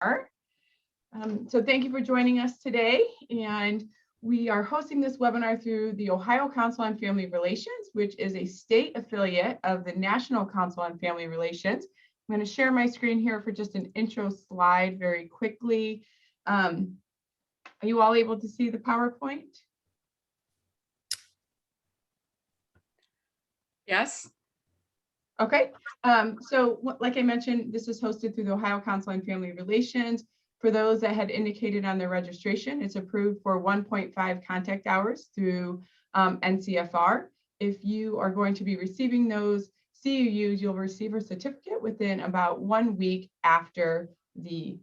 So thank you for joining us today. And we are hosting this webinar through the Ohio Council on Family Relations, which is a state affiliate of the National Council on Family Relations. I'm going to share my screen here for just an intro slide very quickly. Are you all able to see the PowerPoint? Yes. Okay, so like I mentioned, this is hosted through the Ohio Council on Family Relations. For those that had indicated on their registration, it's approved for 1.5 contact hours through NCFR. If you are going to be receiving those CUUs, you'll receive a certificate within about 1 week after the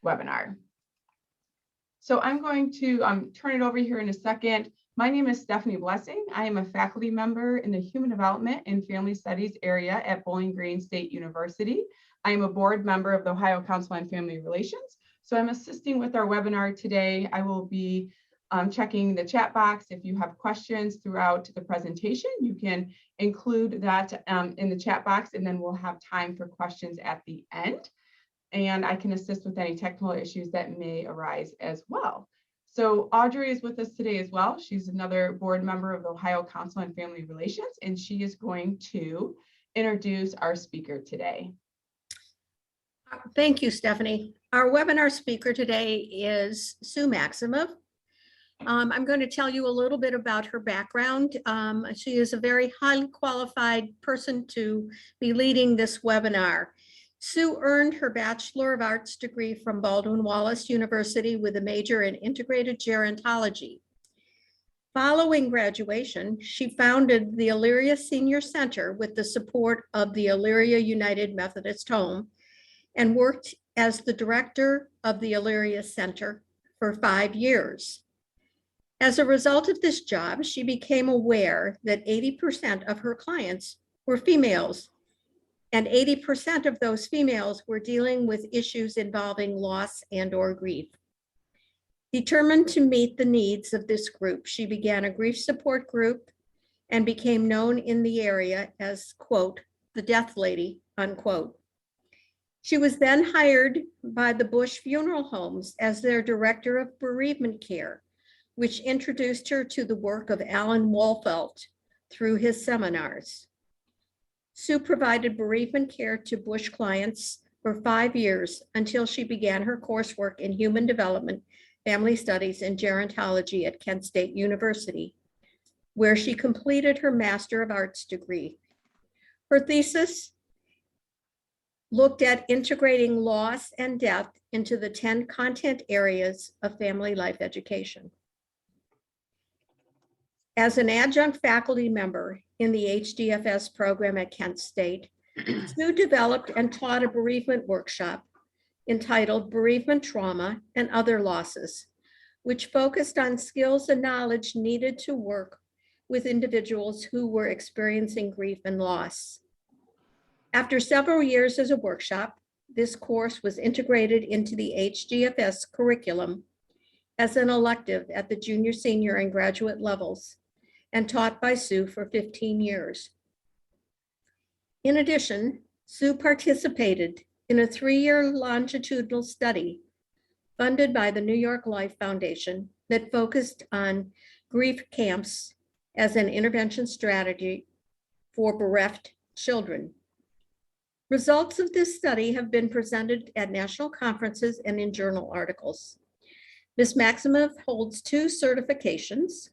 webinar. So I'm going to turn it over here in a second. My name is Stephanie Blessing. I am a faculty member in the Human Development and Family Studies area at Bowling Green State University. I am a board member of the Ohio Council on Family Relations. So I'm assisting with our webinar today. I will be checking the chat box. If you have questions throughout the presentation, you can include that in the chat box, and then we'll have time for questions at the end. And I can assist with any technical issues that may arise as well. So Audrey is with us today as well. She's another board member of the Ohio Council on Family Relations, and she is going to introduce our speaker today. Thank you, Stephanie. Our webinar speaker today is Sue Maximov. I'm going to tell you a little bit about her background. She is a very highly qualified person to be leading this webinar. Sue earned her Bachelor of Arts degree from Baldwin Wallace University with a major in integrated gerontology. Following graduation, she founded the Elyria Senior Center with the support of the Elyria United Methodist Home and worked as the director of the Elyria Center for 5 years. As a result of this job, she became aware that 80% of her clients were females, and 80% of those females were dealing with issues involving loss and/or grief. Determined to meet the needs of this group, she began a grief support group and became known in the area as, quote, the Death Lady, unquote. She was then hired by the Bush Funeral Homes as their director of bereavement care, which introduced her to the work of Alan Wolfelt through his seminars. Sue provided bereavement care to Bush clients for 5 years until she began her coursework in human development, family studies, and gerontology at Kent State University, where she completed her Master of Arts degree. Her thesis looked at integrating loss and death into the 10 content areas of family life education. As an adjunct faculty member in the HDFS program at Kent State, Sue developed and taught a bereavement workshop entitled Bereavement Trauma and Other Losses, which focused on skills and knowledge needed to work with individuals who were experiencing grief and loss. After several years as a workshop, this course was integrated into the HDFS curriculum as an elective at the junior, senior, and graduate levels, and taught by Sue for 15 years. In addition, Sue participated in a 3-year longitudinal study funded by the New York Life Foundation that focused on grief camps as an intervention strategy for bereft children. Results of this study have been presented at national conferences and in journal articles. Ms. Maximov holds 2 certifications: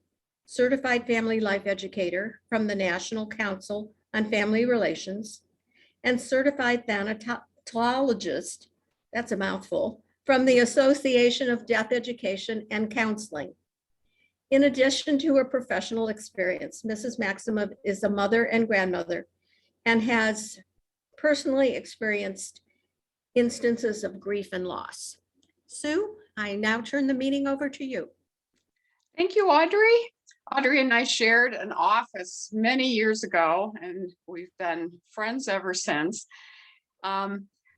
Certified Family Life Educator from the National Council on Family Relations, and Certified Thanatologist, that's a mouthful, from the Association of Death Education and Counseling. In addition to her professional experience, Mrs. Maximov is a mother and grandmother and has personally experienced instances of grief and loss. Sue, I now turn the meeting over to you. Thank you, Audrey. Audrey and I shared an office many years ago, and we've been friends ever since.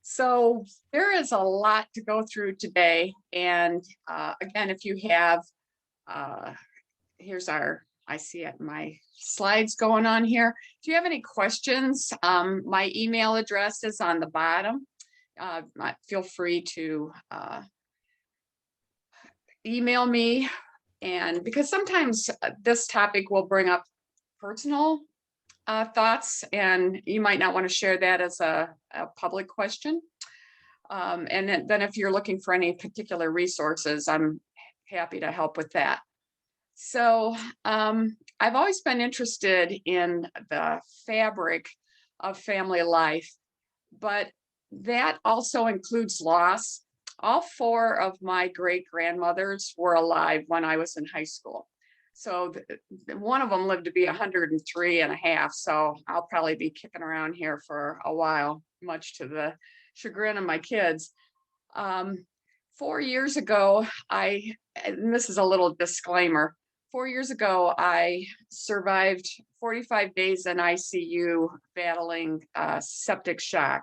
So there is a lot to go through today. And again, if you have, here's our, I see it, my slides going on here. If you have any questions, my email address is on the bottom. feel free to email me. And because sometimes this topic will bring up personal thoughts, and you might not want to share that as a public question. And then if you're looking for any particular resources, I'm happy to help with that. So I've always been interested in the fabric of family life, but that also includes loss. All 4 of my great-grandmothers were alive when I was in high school. So one of them lived to be 103 and a half. So I'll probably be kicking around here for a while, much to the chagrin of my kids. 4 years ago, and this is a little disclaimer, 4 years ago, I survived 45 days in ICU battling septic shock,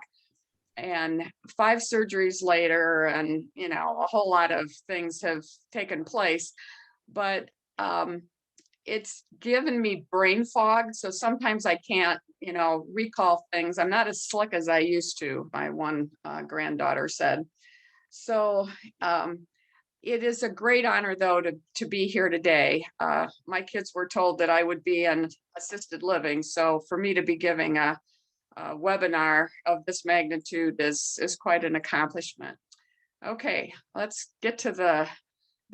and 5 surgeries later, and a whole lot of things have taken place, but it's given me brain fog. So sometimes I can't, recall things. I'm not as slick as I used to, my one granddaughter said. So it is a great honor, though, to be here today. My kids were told that I would be in assisted living. So for me to be giving a webinar of this magnitude is quite an accomplishment. Okay, let's get to the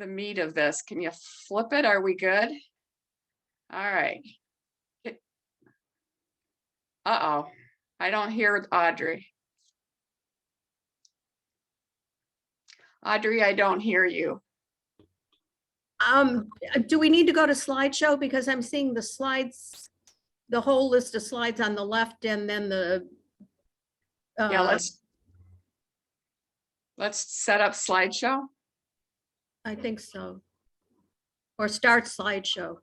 meat of this. Can you flip it? Are we good? All right. Uh-oh, I don't hear Audrey. Audrey, I don't hear you. Do we need to go to slideshow? Because I'm seeing the slides, the whole list of slides on the left, and then the. Yeah, let's set up slideshow. I think so. Or start slideshow.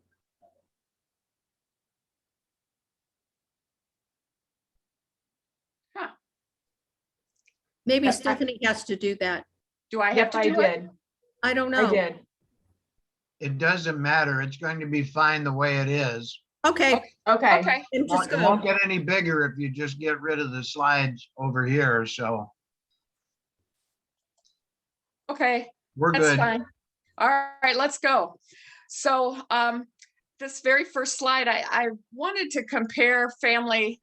Huh. Maybe Yes, Stephanie has to do that. Do I have Yep, to I do it? did. I don't I know. did. It doesn't matter. It's going to be fine the way it is. Okay. Okay. Okay, And It just won't go. get any bigger if you just get rid of the slides over here. So okay. we're That's good. fine. All right, let's go. So this very first slide, I wanted to compare family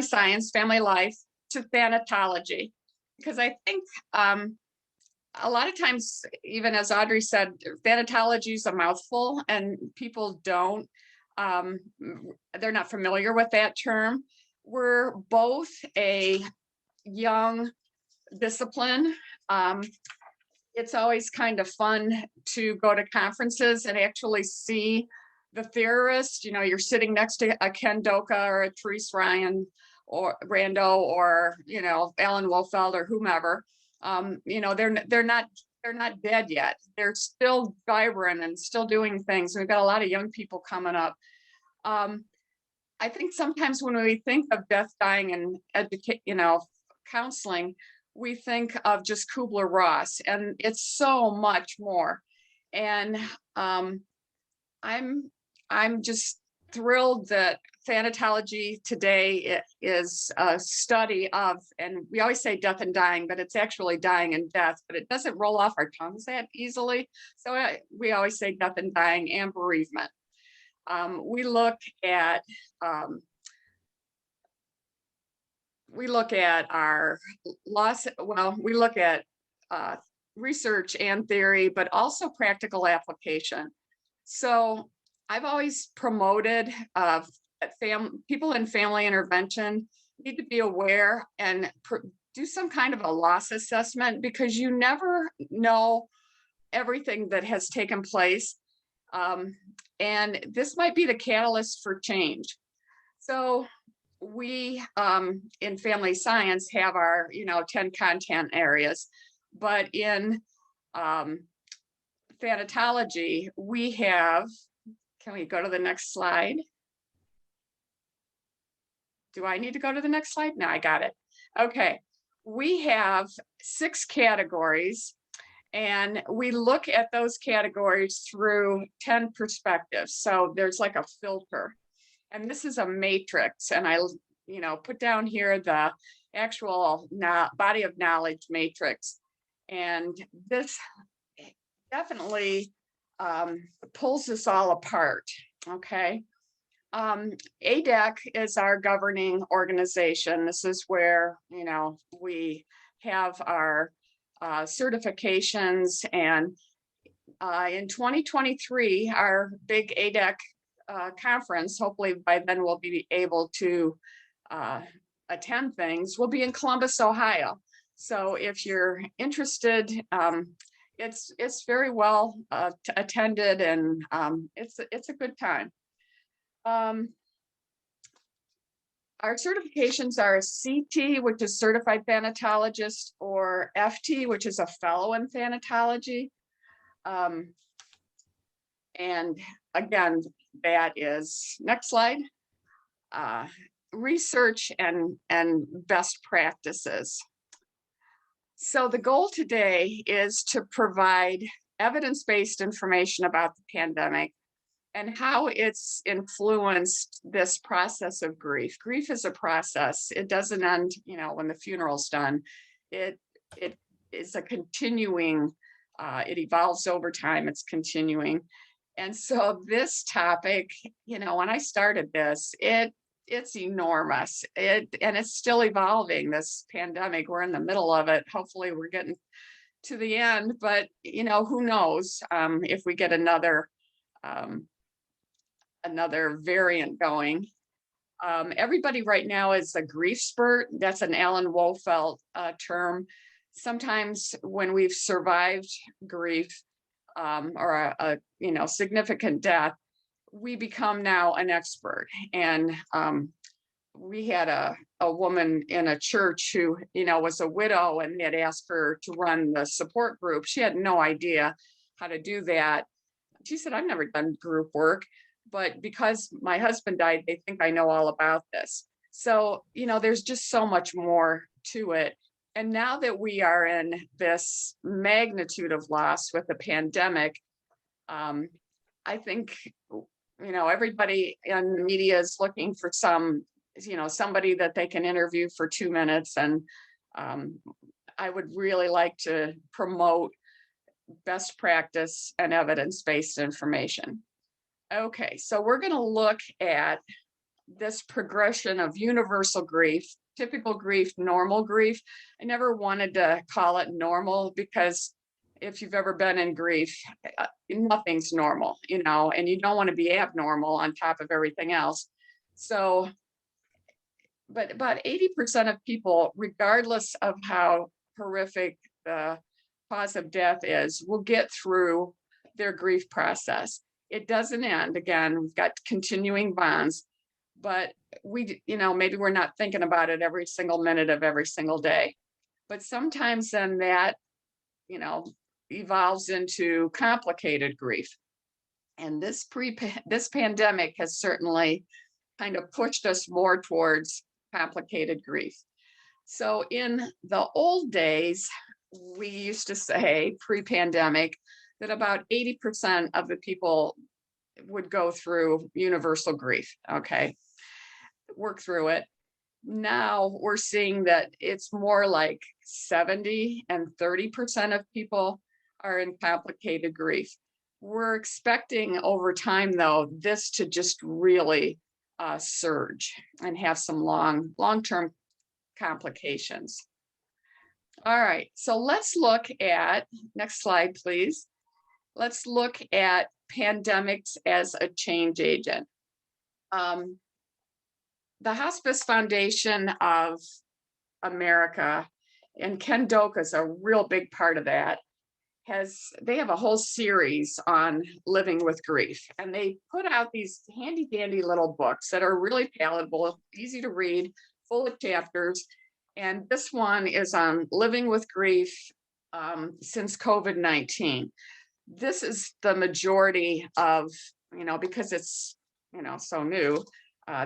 science, family life to thanatology, because I think a lot of times, even as Audrey said, thanatology is a mouthful and people don't, they're not familiar with that term. We're both a young discipline. It's always kind of fun to go to conferences and actually see the theorists. You're sitting next to a Ken Doka or a Therese Ryan or Rando or Alan Wolfeld or whomever. They're not dead yet. They're still vibrant and still doing things. We've got a lot of young people coming up. I think sometimes when we think of death, dying, and counseling, we think of just Kubler-Ross, and it's so much more. And I'm just thrilled that thanatology today is a study of, and we always say death and dying, but it's actually dying and death, but it doesn't roll off our tongues that easily. So we always say death and dying and bereavement. We look at our loss. Well, we look at research and theory, but also practical application. So I've always promoted people in family intervention need to be aware and do some kind of a loss assessment, because you never know everything that has taken place. And this might be the catalyst for change. So we in family science have our 10 content areas, but in thanatology we have, can we go to the next slide? Do I need to go to the next slide? No, I got it. Okay, we have 6 categories, and we look at those categories through 10 perspectives. So there's like a filter. And this is a matrix, and I put down here the actual body of knowledge matrix. And this definitely pulls us all apart, okay? ADEC is our governing organization. This is where, we have our certifications, and in 2023, our big ADEC conference, hopefully by then we'll be able to attend things, will be in Columbus, Ohio. So if you're interested, it's very well attended, and it's a good time. Our certifications are a CT, which is Certified Thanatologist, or FT, which is a Fellow in Thanatology. And again, that is, next slide, research and best practices. So the goal today is to provide evidence-based information about the pandemic and how it's influenced this process of grief. Grief is a process. It doesn't end, when the funeral's done. It is a continuing, it evolves over time, it's continuing. And so this topic, when I started this, it's enormous. And it's still evolving, this pandemic. We're in the middle of it. Hopefully we're getting to the end, but who knows if we get another variant going. Everybody right now is a grief spurt. That's an Alan Wolfelt term. Sometimes when we've survived grief or a significant death, we become now an expert. And we had a woman in a church who was a widow, and had asked her to run the support group. She had no idea how to do that. She said, I've never done group work, but because my husband died, they think I know all about this. So, there's just so much more to it. And now that we are in this magnitude of loss with the pandemic, I think, everybody in the media is looking for somebody that they can interview for 2 minutes. And I would really like to promote best practice and evidence-based information. Okay, so we're going to look at this progression of universal grief, typical grief, normal grief. I never wanted to call it normal, because if you've ever been in grief, nothing's normal, and you don't want to be abnormal on top of everything else. So, but about 80% of people, regardless of how horrific the cause of death is, will get through their grief process. It doesn't end. Again, we've got continuing bonds, but maybe we're not thinking about it every single minute of every single day. But sometimes then that, evolves into complicated grief. And this pandemic has certainly kind of pushed us more towards complicated grief. So in the old days, we used to say, pre-pandemic, that about 80% of the people would go through universal grief, okay, work through it. Now we're seeing that it's more like 70 and 30% of people are in complicated grief. We're expecting over time, though, this to just really surge and have some long-term complications. All right, so let's look at, next slide, please. Let's look at pandemics as a change agent. The Hospice Foundation of America, and Ken Doka is a real big part of that, they have a whole series on living with grief. And they put out these handy dandy little books that are really palatable, easy to read, full of chapters. And this one is on living with grief since COVID-19. This is the majority of, because it's, so new.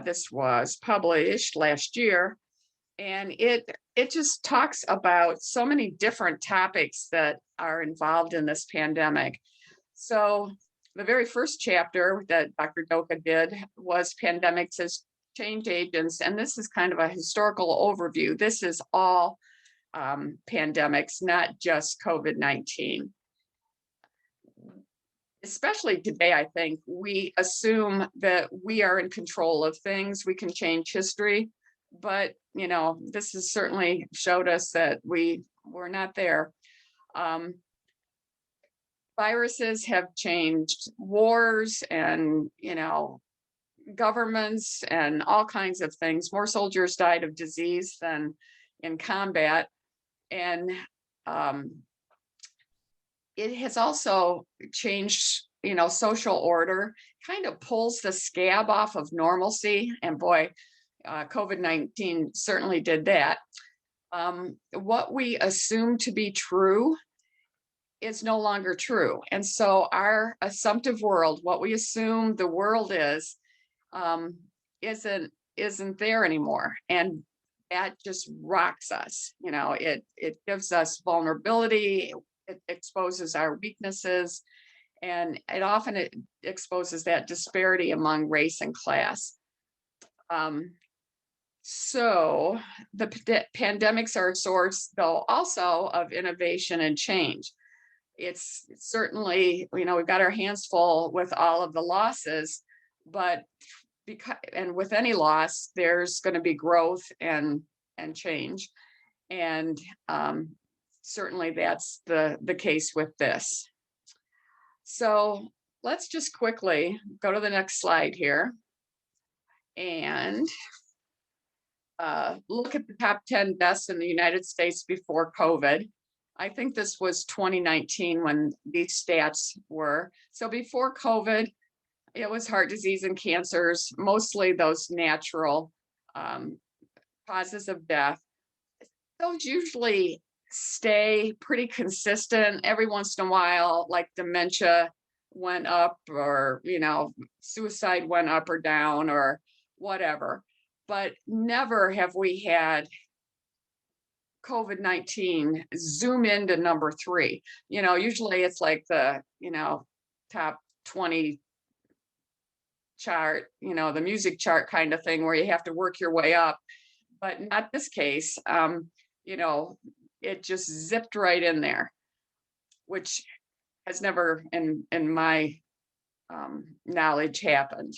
This was published last year, and it just talks about so many different topics that are involved in this pandemic. So the very first chapter that Dr. Doka did was pandemics as change agents, and this is kind of a historical overview. This is all pandemics, not just COVID-19. Especially today, I think we assume that we are in control of things. We can change history, but this has certainly showed us that we're not there. Viruses have changed wars and governments and all kinds of things. More soldiers died of disease than in combat, and it has also changed, social order, kind of pulls the scab off of normalcy. And boy, COVID-19 certainly did that. What we assume to be true is no longer true. And so our assumptive world, what we assume the world is, isn't there anymore. And that just rocks us. It gives us vulnerability. It exposes our weaknesses, and it exposes that disparity among race and class. So the pandemics are a source, though, also of innovation and change. It's certainly, we've got our hands full with all of the losses, but with any loss, there's going to be growth and change. And certainly that's the case with this. So let's just quickly go to the next slide here and look at the top 10 deaths in the United States before COVID. I think this was 2019 when these stats were. So before COVID, it was heart disease and cancers, mostly those natural causes of death. Those usually stay pretty consistent. Every once in a while, like dementia went up, or suicide went up or down or whatever, but never have we had COVID-19 zoom into number 3. Usually it's like the top 20 chart, the music chart kind of thing, where you have to work your way up, but not this case. It just zipped right in there, which has never in my knowledge happened.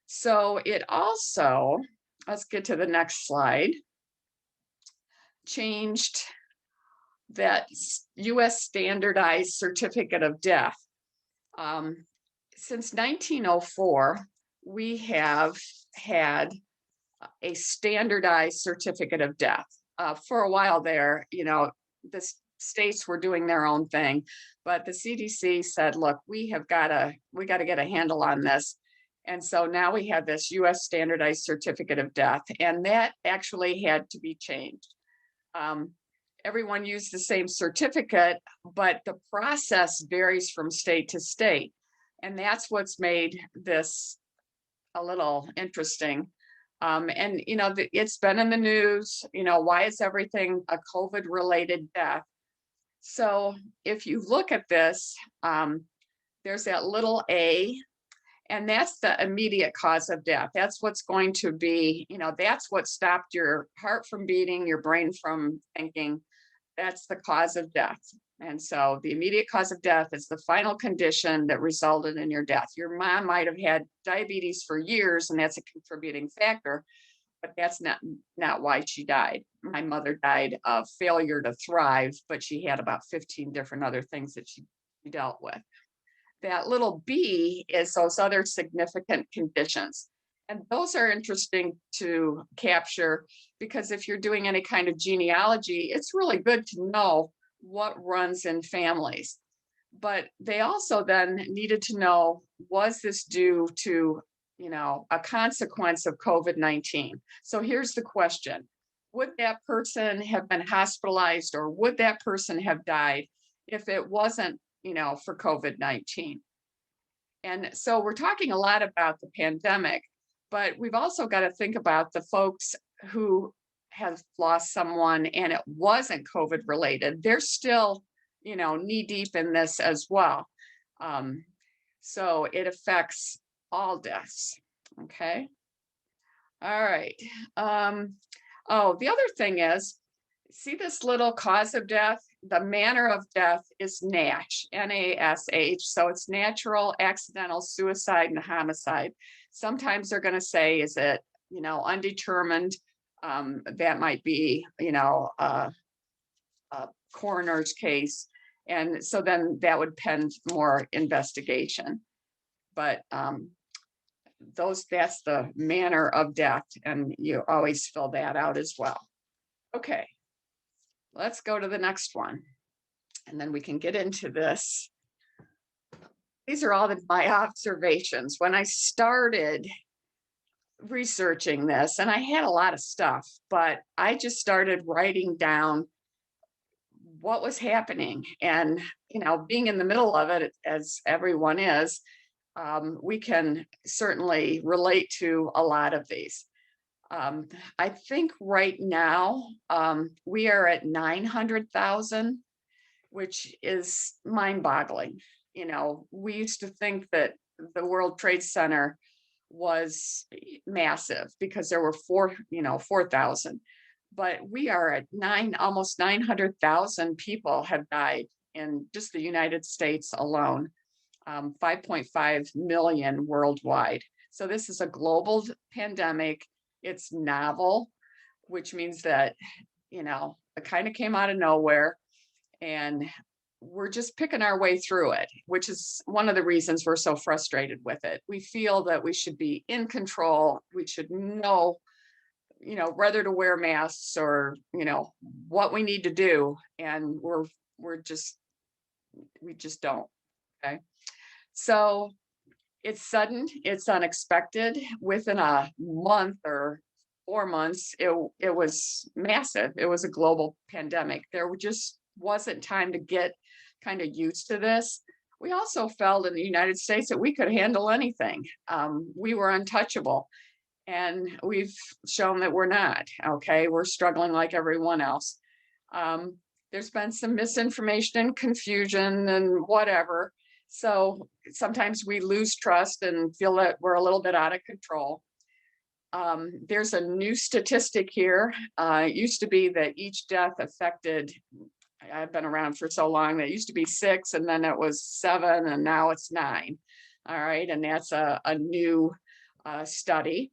So it also, let's get to the next slide, changed that US standardized certificate of death. Since 1904, we have had a standardized certificate of death. For a while there, the states were doing their own thing, but the CDC said, look, we got to get a handle on this. And so now we have this US standardized certificate of death, and that actually had to be changed. Everyone used the same certificate, but the process varies from state to state. And that's what's made this a little interesting. And it's been in the news, why is everything a COVID related death? So if you look at this, there's that little a, and that's the immediate cause of death. That's what's going to be, that's what stopped your heart from beating, your brain from thinking. That's the cause of death. And so the immediate cause of death is the final condition that resulted in your death. Your mom might have had diabetes for years, and that's a contributing factor, but that's not why she died. My mother died of failure to thrive, but she had about 15 different other things that she dealt with. That little b is those other significant conditions. And those are interesting to capture, because if you're doing any kind of genealogy, it's really good to know what runs in families. But they also then needed to know, was this due to, a consequence of COVID-19? So here's the question. Would that person have been hospitalized, or would that person have died if it wasn't, for COVID-19? And so we're talking a lot about the pandemic, but we've also got to think about the folks who have lost someone and it wasn't COVID related. They're still, knee deep in this as well. So it affects all deaths. Okay. All right. Oh, the other thing is, see this little cause of death? The manner of death is NASH, N-A-S-H. So it's natural, accidental, suicide, and homicide. Sometimes they're going to say, is it, undetermined? That might be, a coroner's case. And so then that would pend more investigation. But that's the manner of death, and you always fill that out as well. Okay, let's go to the next one, and then we can get into this. These are all my observations when I started researching this, and I had a lot of stuff, but I just started writing down what was happening. And being in the middle of it, as everyone is, we can certainly relate to a lot of these. I think right now we are at 900,000, which is mind-boggling. We used to think that the World Trade Center was massive because there were 4,000, but we are at almost 900,000 people have died in just the United States alone. 5.5 million worldwide. So this is a global pandemic. It's novel, which means that, it kind of came out of nowhere, and we're just picking our way through it, which is one of the reasons we're so frustrated with it. We feel that we should be in control. We should know, whether to wear masks or, what we need to do. And we just don't. Okay. So it's sudden, it's unexpected. Within a month or 4 months, it was massive. It was a global pandemic. There just wasn't time to get kind of used to this. We also felt in the United States that we could handle anything. We were untouchable, and we've shown that we're not. Okay, we're struggling like everyone else. There's been some misinformation and confusion and whatever. So sometimes we lose trust and feel that we're a little bit out of control. There's a new statistic here. It used to be that each death affected, I've been around for so long, that used to be 6, and then it was 7, and now it's 9. All right, and that's a new study.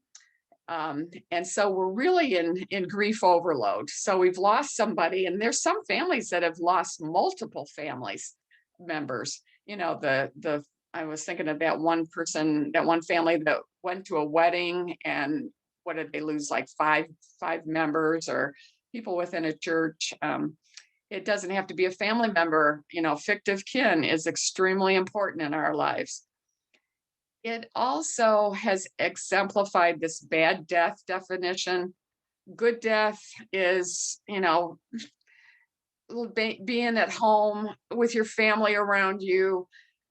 And so we're really in grief overload. So we've lost somebody, and there's some families that have lost multiple families members. I was thinking of that one person, that one family that went to a wedding, and what did they lose, like five members, or people within a church. It doesn't have to be a family member. Fictive kin is extremely important in our lives. It also has exemplified this bad death definition. Good death is, being at home with your family around you,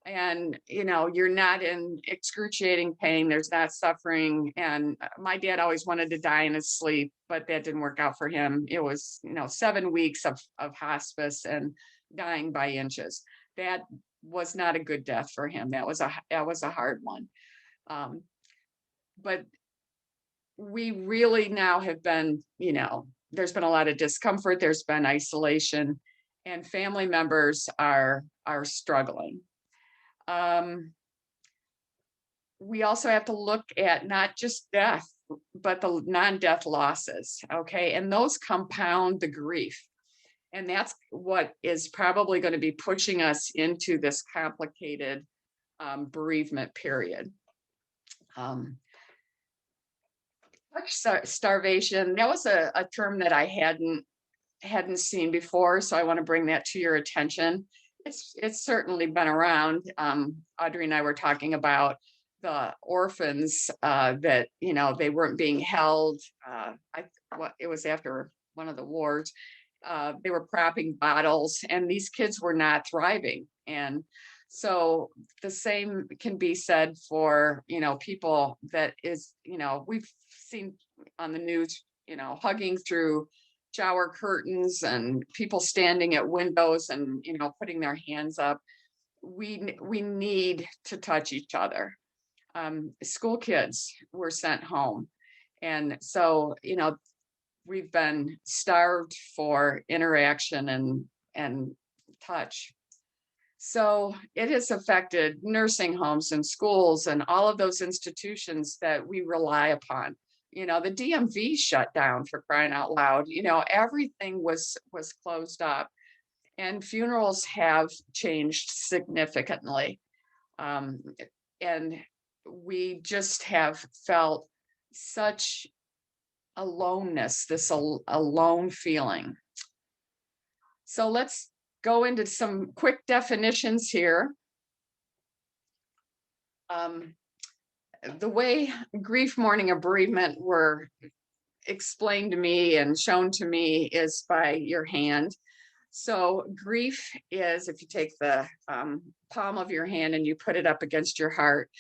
and you're not in excruciating pain. There's not suffering. And my dad always wanted to die in his sleep, but that didn't work out for him. It was 7 weeks of hospice and dying by inches. That was not a good death for him. That was a hard one. But we really now have been, there's been a lot of discomfort, there's been isolation, and family members are struggling. We also have to look at not just death, but the non-death losses, okay? And those compound the grief. And that's what is probably going to be pushing us into this complicated bereavement period. Starvation, that was a term that I hadn't seen before, so I want to bring that to your attention. It's certainly been around. Audrey and I were talking about the orphans that they weren't being held. It was after one of the wars. They were propping bottles, and these kids were not thriving. And so the same can be said for, people that is, we've seen on the news, hugging through shower curtains and people standing at windows and, putting their hands up. We need to touch each other. School kids were sent home, And so, we've been starved for interaction and touch. So it has affected nursing homes and schools and all of those institutions that we rely upon. The DMV shut down, for crying out loud. Everything was closed up, and funerals have changed significantly. And we just have felt such aloneness, this alone feeling. So let's go into some quick definitions here. The way grief, mourning, and bereavement were explained to me and shown to me is by your hand. So grief is, if you take the palm of your hand and you put it up against your heart,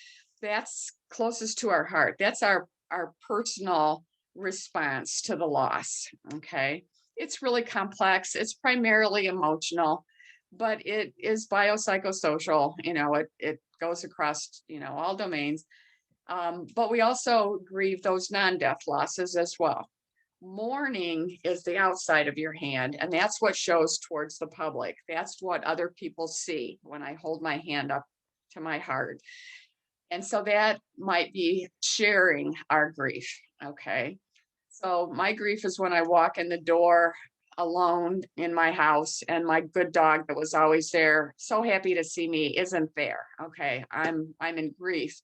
that's closest to our heart. That's our personal response to the loss. Okay. It's really complex. It's primarily emotional, but it is biopsychosocial. It goes across, all domains. But we also grieve those non-death losses as well. Mourning is the outside of your hand, and that's what shows towards the public. That's what other people see when I hold my hand up to my heart. And so that might be sharing our grief. Okay. So my grief is when I walk in the door alone in my house and my good dog that was always there, so happy to see me, isn't there. Okay. I'm in grief.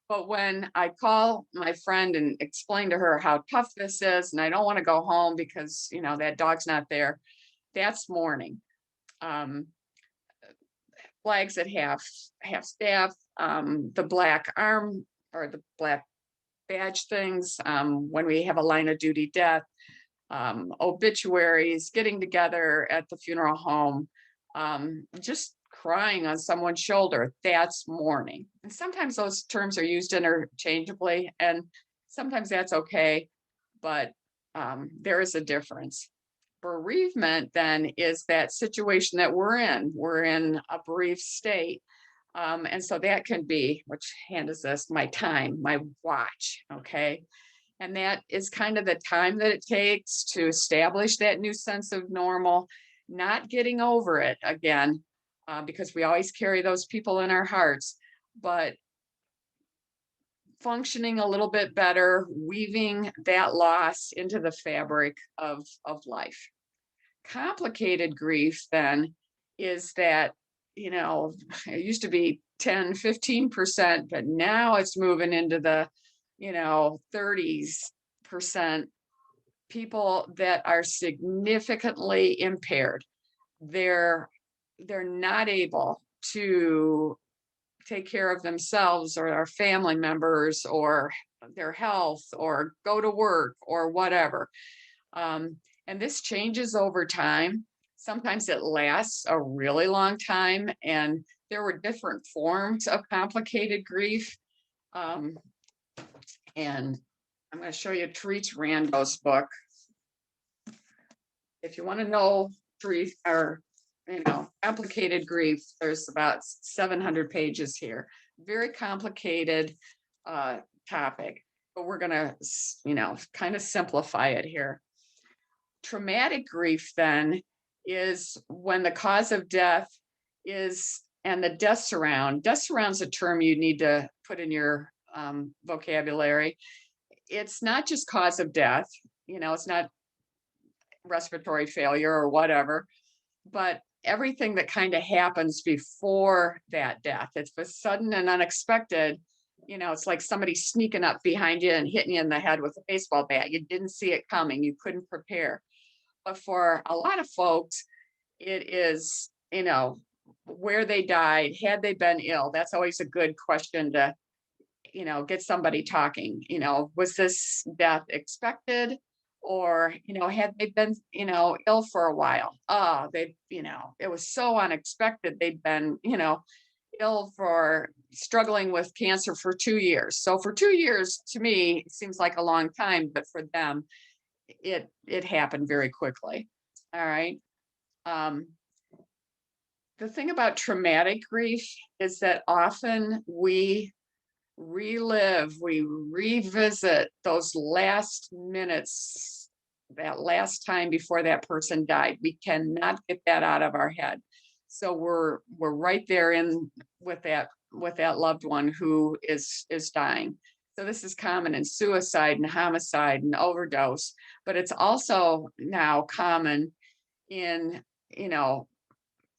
But when I call my friend and explain to her how tough this is, and I don't want to go home because, that dog's not there, that's mourning. Flags that have staff, the black arm or the black badge things, when we have a line of duty death, obituaries, getting together at the funeral home, just crying on someone's shoulder, that's mourning. And sometimes those terms are used interchangeably, and sometimes that's okay, but there is a difference. Bereavement then is that situation that we're in. We're in a bereaved state. And so that can be, which hand is this? My time, my watch. Okay. And that is kind of the time that it takes to establish that new sense of normal, not getting over it again, because we always carry those people in our hearts, but functioning a little bit better, weaving that loss into the fabric of life. Complicated grief then is that, it used to be 10, 15%, but now it's moving into the, 30% people that are significantly impaired. They're not able to take care of themselves or our family members or their health or go to work or whatever. And this changes over time. Sometimes it lasts a really long time, and there were different forms of complicated grief. And I'm going to show you Therese Rando's book. If you want to know complicated grief, there's about 700 pages here. Very complicated topic, but we're going to, kind of simplify it here. Traumatic grief then is when the cause of death is, and the death surround's a term you need to put in your vocabulary. It's not just cause of death, it's not respiratory failure or whatever, but everything that kind of happens before that death. It's sudden and unexpected. It's like somebody sneaking up behind you and hitting you in the head with a baseball bat. You didn't see it coming. You couldn't prepare. But for a lot of folks, it is, where they died, had they been ill. That's always a good question to, get somebody talking. Was this death expected? Or, had they been, ill for a while? It was so unexpected. They'd been, ill for struggling with cancer for 2 years. So for 2 years, to me, it seems like a long time, but for them, it happened very quickly. All right. The thing about traumatic grief is that often we relive, we revisit those last minutes, that last time before that person died. We cannot get that out of our head. So we're right there in with that loved one who is dying. So this is common in suicide and homicide and overdose, but it's also now common in,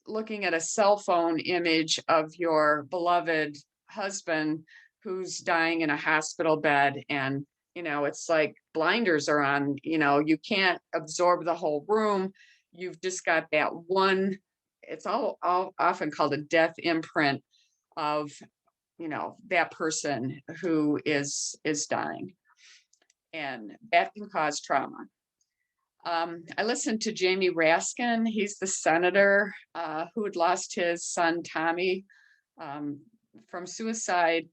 looking at a cell phone image of your beloved husband who's dying in a hospital bed, and it's like blinders are on. You can't absorb the whole room. You've just got that one. It's all often called a death imprint of that person who is dying, and that can cause trauma. I listened to Jamie Raskin. He's the senator who had lost his son Tommy from suicide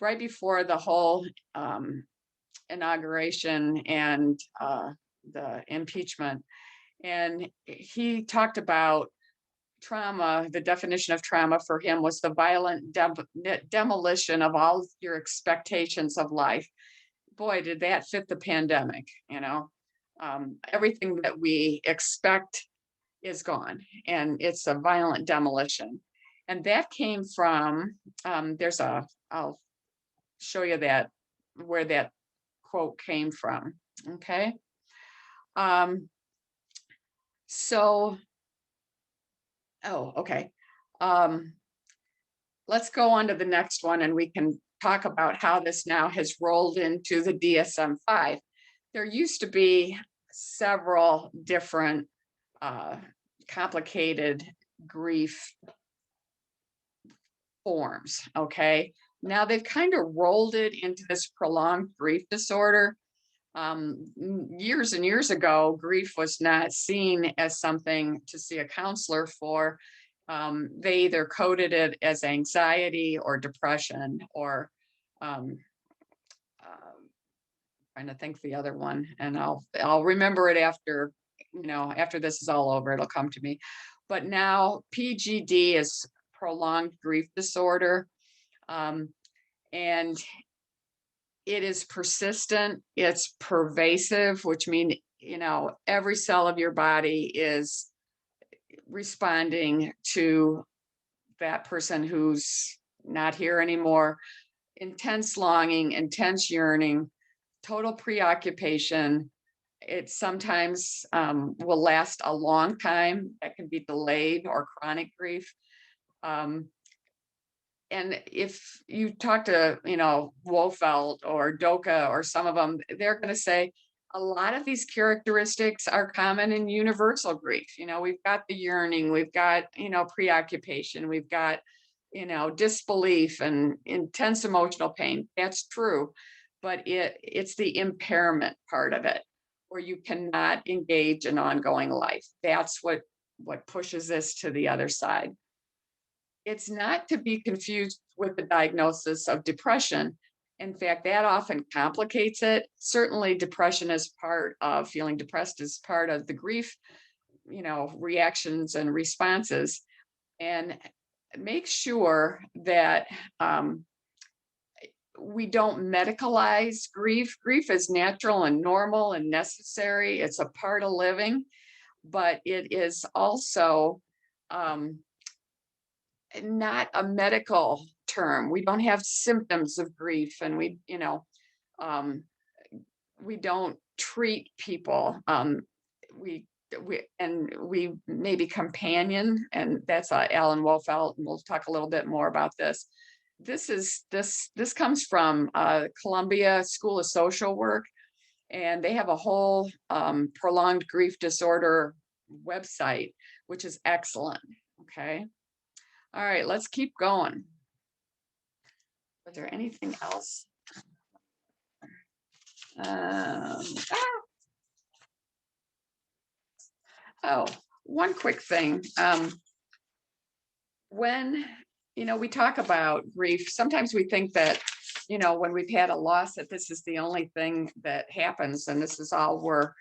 right before the whole inauguration and the impeachment. And he talked about trauma. The definition of trauma for him was the violent demolition of all your expectations of life. Boy, did that fit the pandemic, everything that we expect is gone, and it's a violent demolition. And that came from, I'll show you where that quote came from. Okay. Okay. Let's go on to the next one, and we can talk about how this now has rolled into the DSM-5. There used to be several different complicated grief forms. Okay. Now they've kind of rolled it into this prolonged grief disorder. Years and years ago, grief was not seen as something to see a counselor for. They either coded it as anxiety or depression, or trying to think the other one, and I'll remember it after this is all over. It'll come to me. But now PGD is prolonged grief disorder, and it is persistent. It's pervasive, which means every cell of your body is responding to that person who's not here anymore. Intense longing, intense yearning, total preoccupation. It sometimes will last a long time. That can be delayed or chronic grief. And if you talk to, Wolfelt or Doka or some of them, they're going to say a lot of these characteristics are common in universal grief. We've got the yearning, we've got, preoccupation, we've got, disbelief and intense emotional pain. That's true. But it's the impairment part of it, where you cannot engage in ongoing life. That's what pushes this to the other side. It's not to be confused with the diagnosis of depression. In fact, that often complicates it. Certainly depression is part of, feeling depressed is part of the grief, reactions and responses. And make sure that we don't medicalize grief. Grief is natural and normal and necessary. It's a part of living, but it is also not a medical term. We don't have symptoms of grief, and we don't treat people. We maybe companion, and that's Alan Wolfelt, and we'll talk a little bit more about this. This comes from Columbia School of Social Work, and they have a whole prolonged grief disorder website, which is excellent. Okay. All right, let's keep going. Was there anything else? Oh, one quick thing. When we talk about grief, sometimes we think that, when we've had a loss, that this is the only thing that happens and this is all we're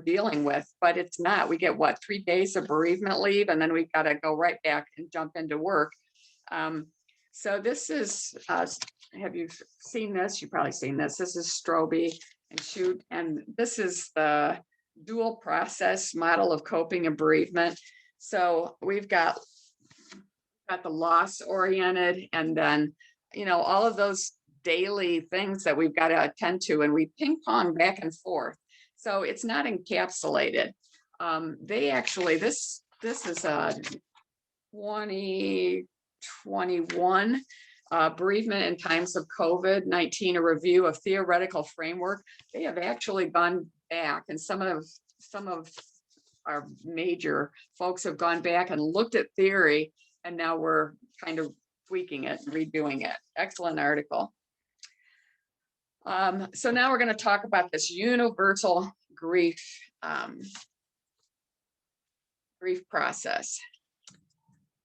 dealing with, but it's not. We get 3 days of bereavement leave, and then we've got to go right back and jump into work. So this is, have you seen this? You've probably seen this. This is Strobe and Shute, and this is the dual process model of coping and bereavement. So we've got the loss oriented, and then, all of those daily things that we've got to attend to, and we ping pong back and forth. So it's not encapsulated. They actually, this is a 2021 bereavement in times of COVID-19, a review of theoretical framework. They have actually gone back, and some of our major folks have gone back and looked at theory, and now we're kind of tweaking it, redoing it. Excellent article. So now we're going to talk about this universal grief process.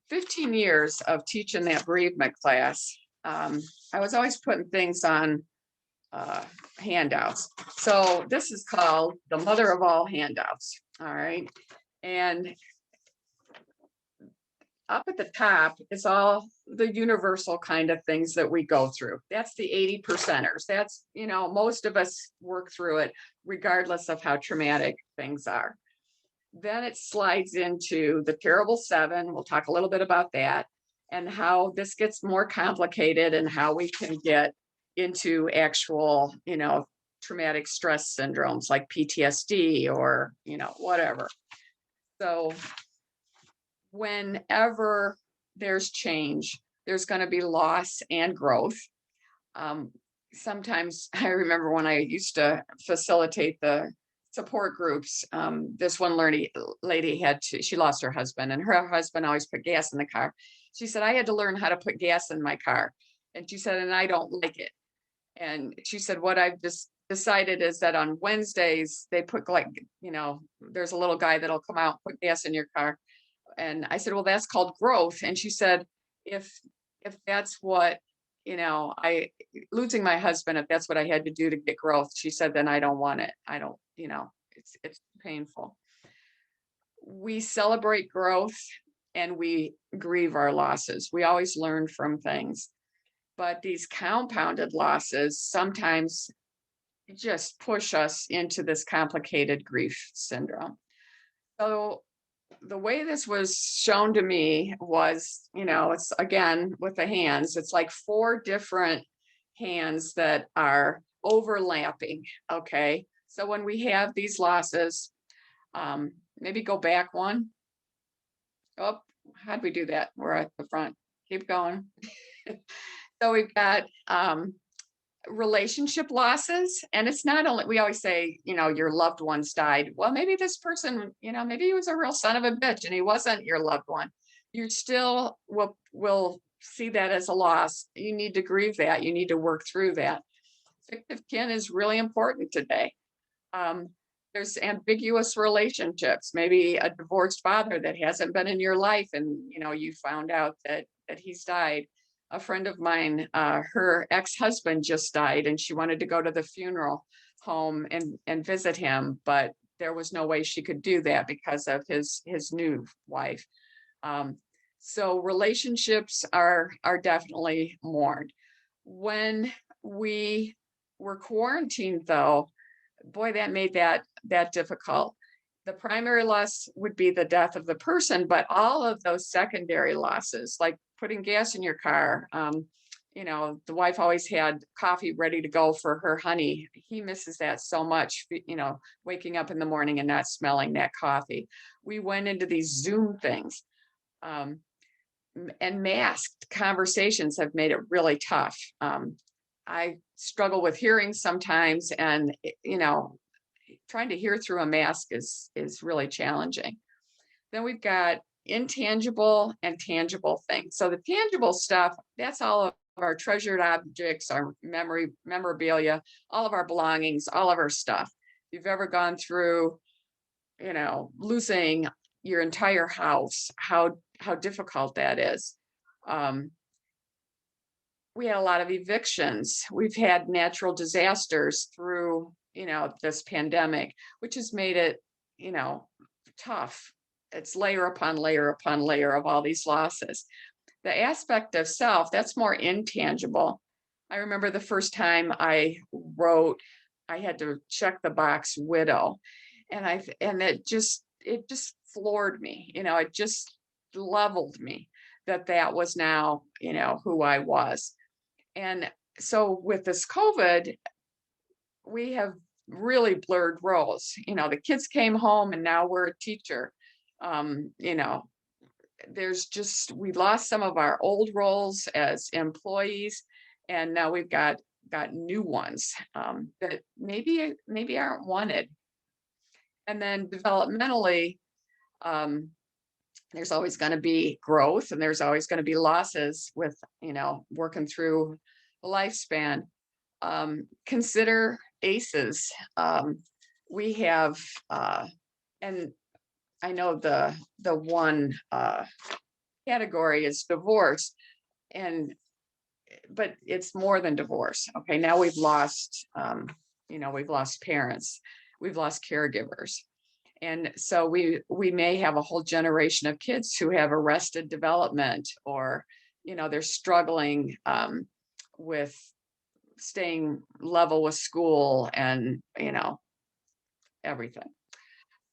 15 years of teaching that bereavement class. I was always putting things on handouts. So this is called the mother of all handouts. All right. And up at the top is all the universal kind of things that we go through. That's the 80%ers. That's, most of us work through it regardless of how traumatic things are. Then it slides into the terrible 7. We'll talk a little bit about that and how this gets more complicated and how we can get into actual, traumatic stress syndromes like PTSD or, whatever. So whenever there's change, there's going to be loss and growth. Sometimes I remember when I used to facilitate the support groups, this one lady she lost her husband, and her husband always put gas in the car. She said, I had to learn how to put gas in my car. And she said, and I don't like it. And she said, what I've just decided is that on Wednesdays, they put there's a little guy that'll come out, put gas in your car. And I said, well, that's called growth. And she said, if that's what, losing my husband, if that's what I had to do to get growth, she said, then I don't want it. I don't, it's painful. We celebrate growth and we grieve our losses. We always learn from things, but these compounded losses sometimes just push us into this complicated grief syndrome. So the way this was shown to me was, it's again with the hands, it's like 4 different hands that are overlapping. Okay. So when we have these losses, maybe go back one. Oh, how'd we do that? We're at the front. Keep going. So we've got relationship losses, and it's not only, we always say, your loved ones died. Well, maybe this person, maybe he was a real son of a bitch and he wasn't your loved one. You still will see that as a loss. You need to grieve that. You need to work through that. Fictive kin is really important today. There's ambiguous relationships, maybe a divorced father that hasn't been in your life, and you found out that he's died. A friend of mine, her ex-husband just died, and she wanted to go to the funeral home and visit him, but there was no way she could do that because of his new wife. So relationships are definitely mourned. When we were quarantined, though, boy, that made that difficult. The primary loss would be the death of the person, but all of those secondary losses, like putting gas in your car, the wife always had coffee ready to go for her honey. He misses that so much, waking up in the morning and not smelling that coffee. We went into these Zoom things, and masked conversations have made it really tough. I struggle with hearing sometimes, and trying to hear through a mask is really challenging. Then we've got intangible and tangible things. So the tangible stuff, that's all of our treasured objects, our memorabilia, all of our belongings, all of our stuff. If you've ever gone through, losing your entire house, how difficult that is. We had a lot of evictions. We've had natural disasters through, this pandemic, which has made it, tough. It's layer upon layer upon layer of all these losses. The aspect of self, that's more intangible. I remember the first time I wrote, I had to check the box widow. And it just floored me, it just leveled me that was now, who I was. And so with this COVID, we have really blurred roles. The kids came home and now we're a teacher. You know, we lost some of our old roles as employees, and now we've got new ones that maybe aren't wanted. And then developmentally, there's always going to be growth and there's always going to be losses with, working through the lifespan. Consider ACEs. We have, and I know the one category is divorce, but it's more than divorce. Okay, now we've lost, we've lost parents, we've lost caregivers. And so we may have a whole generation of kids who have arrested development, or, they're struggling with staying level with school and, everything.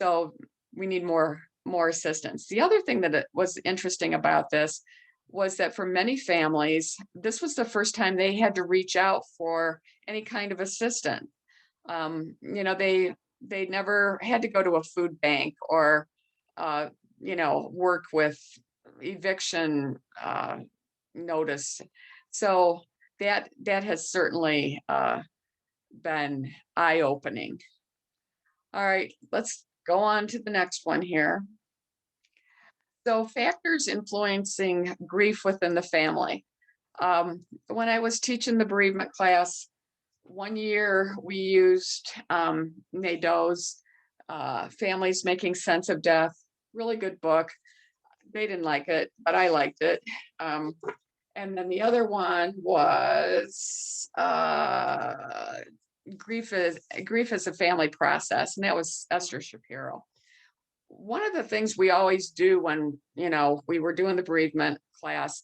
So we need more assistance. The other thing that was interesting about this was that for many families, this was the first time they had to reach out for any kind of assistance. They never had to go to a food bank or, work with eviction notice. So that has certainly been eye-opening. All right, let's go on to the next one here. So factors influencing grief within the family. When I was teaching the bereavement class, one year we used Nadeau's Families Making Sense of Death. Really good book. They didn't like it, but I liked it. And then the other one was Grief is a Family Process, and that was Esther Shapiro. One of the things we always do when, we were doing the bereavement class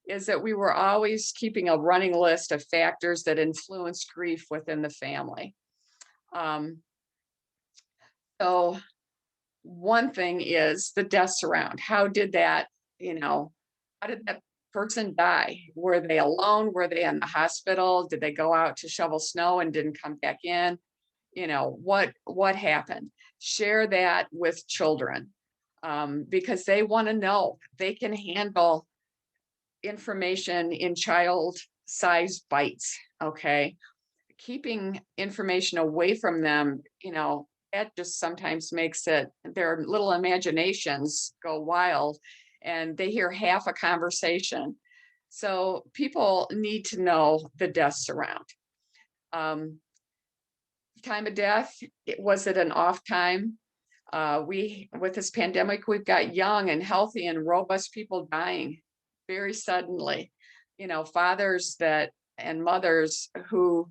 is that we were always keeping a running list of factors that influence grief within the family. So one thing is the deaths around. How did that person die? Were they alone? Were they in the hospital? Did they go out to shovel snow and didn't come back in? What happened? Share that with children because they want to know. They can handle information in child-sized bites. Okay, keeping information away from them, that just sometimes makes it, their little imaginations go wild and they hear half a conversation. So people need to know the deaths around. Time of death, was it an off time? With this pandemic, we've got young and healthy and robust people dying very suddenly. Fathers and mothers who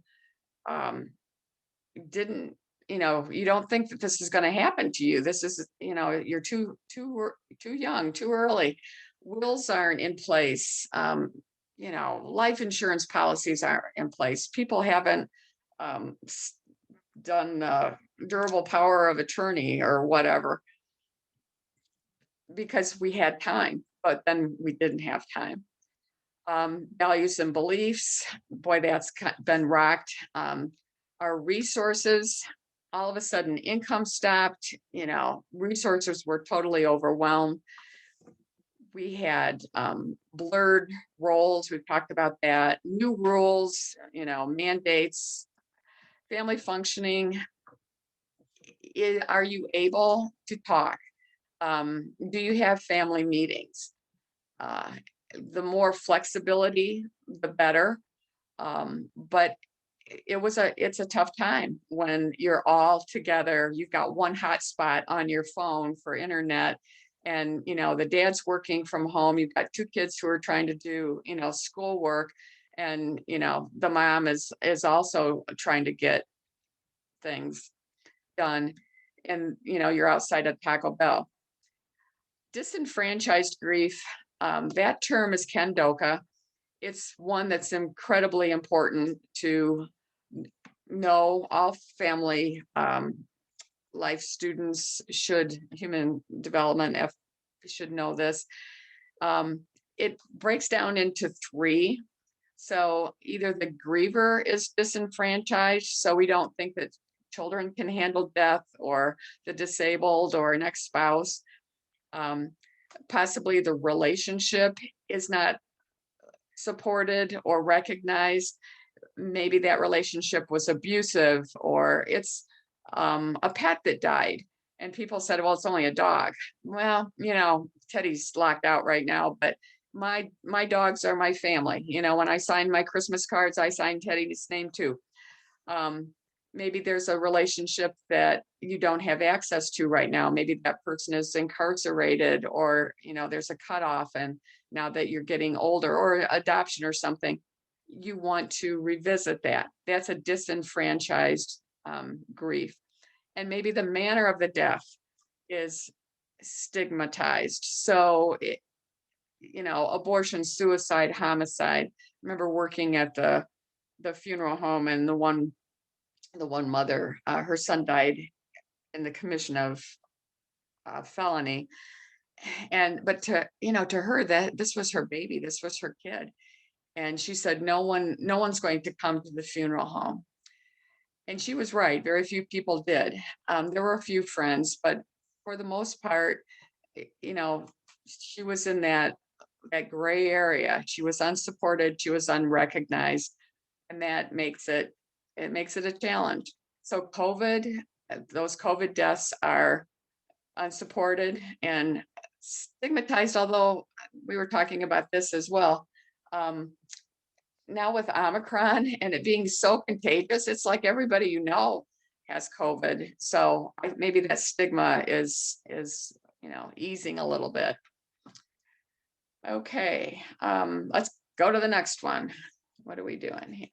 didn't, you don't think that this is going to happen to you. This is, you're too young, too early. Wills aren't in place. Life insurance policies aren't in place. People haven't done durable power of attorney or whatever because we had time, but then we didn't have time. Values and beliefs, boy, that's been rocked. Our resources, all of a sudden income stopped, resources were totally overwhelmed. We had blurred roles, we've talked about that, new rules, mandates, family functioning. Are you able to talk? Do you have family meetings? The more flexibility, the better. But it's a tough time when you're all together. You've got one hotspot on your phone for internet, and the dad's working from home. You've got two kids who are trying to do schoolwork, and the mom is also trying to get things done, and you're outside of Taco Bell. Disenfranchised grief That term is Kendoka. It's one that's incredibly important to know. All family life students should, human development should know this. It breaks down into three. So either the griever is disenfranchised, so we don't think that children can handle death, or the disabled, or an ex-spouse. Possibly the relationship is not supported or recognized. Maybe that relationship was abusive, or it's a pet that died. And people said, well, it's only a dog. Well, Teddy's locked out right now, but my dogs are my family. When I signed my Christmas cards, I signed Teddy's name too. Maybe there's a relationship that you don't have access to right now. Maybe that person is incarcerated, or, there's a cutoff, and now that you're getting older, or adoption or something, you want to revisit that. That's a disenfranchised grief. And maybe the manner of the death is stigmatized. So, abortion, suicide, homicide. I remember working at the funeral home, and the one mother, her son died in the commission of felony. But to her, that this was her baby, this was her kid. And she said, no one's going to come to the funeral home. And she was right. Very few people did. There were a few friends, but for the most part, she was in that gray area. She was unsupported. She was unrecognized. And that makes it a challenge. So those COVID deaths are unsupported and stigmatized, although we were talking about this as well. Now with Omicron and it being so contagious, it's like everybody has COVID. So maybe that stigma is easing a little bit. Okay, let's go to the next one. What are we doing here?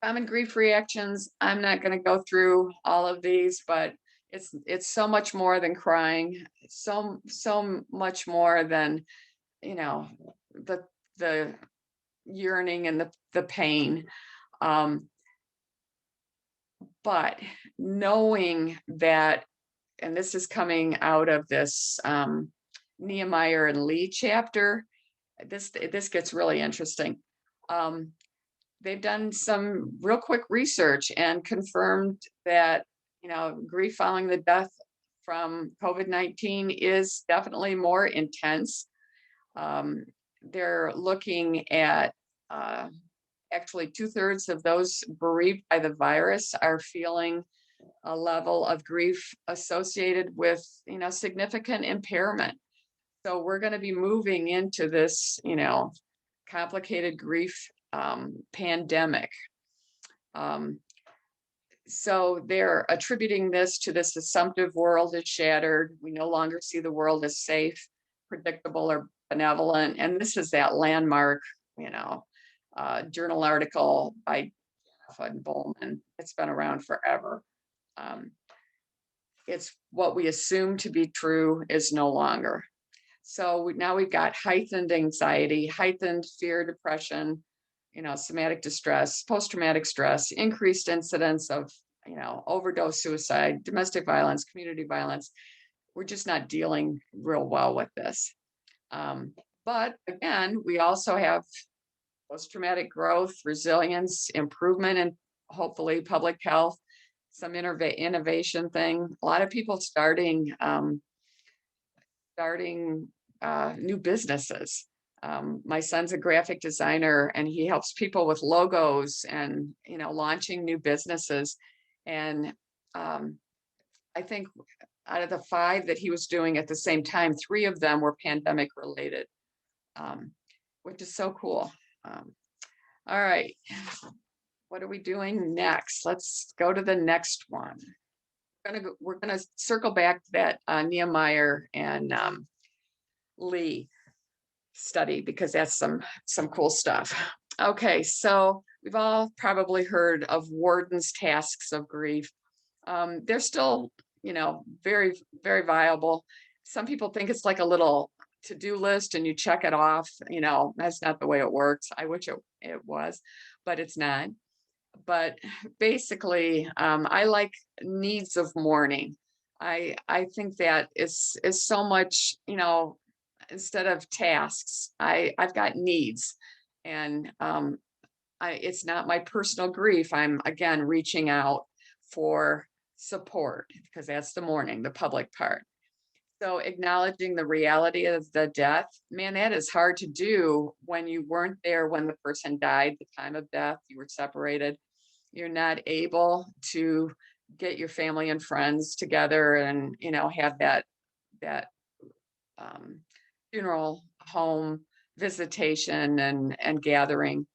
Common grief reactions. I'm not going to go through all of these, but it's so much more than crying. So much more than the yearning and the pain. But knowing that, and this is coming out of this Nehemiah and Lee chapter, this gets really interesting. They've done some real quick research and confirmed that grief following the death from COVID-19 is definitely more intense. They're looking at actually 2/3 of those bereaved by the virus are feeling a level of grief associated with significant impairment. So we're going to be moving into this complicated grief pandemic. So they're attributing this to this assumptive world is shattered. We no longer see the world as safe, predictable, or benevolent. And this is that landmark, journal article by Jennifer Bowman. It's been around forever. It's what we assume to be true is no longer. So now we've got heightened anxiety, heightened fear, depression, somatic distress, post-traumatic stress, increased incidence of, overdose, suicide, domestic violence, community violence. We're just not dealing real well with this. But again, we also have post-traumatic growth, resilience, improvement, and hopefully public health, some innovation thing. A lot of people starting new businesses. My son's a graphic designer, and he helps people with logos and launching new businesses. And I think out of the 5 that he was doing at the same time, 3 of them were pandemic related, which is so cool. All right, what are we doing next? Let's go to the next one. We're gonna circle back to that Nehemiah and Lee study, because that's some cool stuff. Okay, so we've all probably heard of Worden's tasks of grief. They're still, very, very viable. some people think it's like a little to-do list and you check it off, that's not the way it works. I wish it was, but it's not. But basically, I like needs of mourning. I think that is so much, instead of tasks, I've got needs. And it's not my personal grief. I'm again reaching out for support because that's the mourning, the public part. So acknowledging the reality of the death, man, that is hard to do when you weren't there when the person died, the time of death, you were separated. You're not able to get your family and friends together and, have that funeral home visitation and gathering.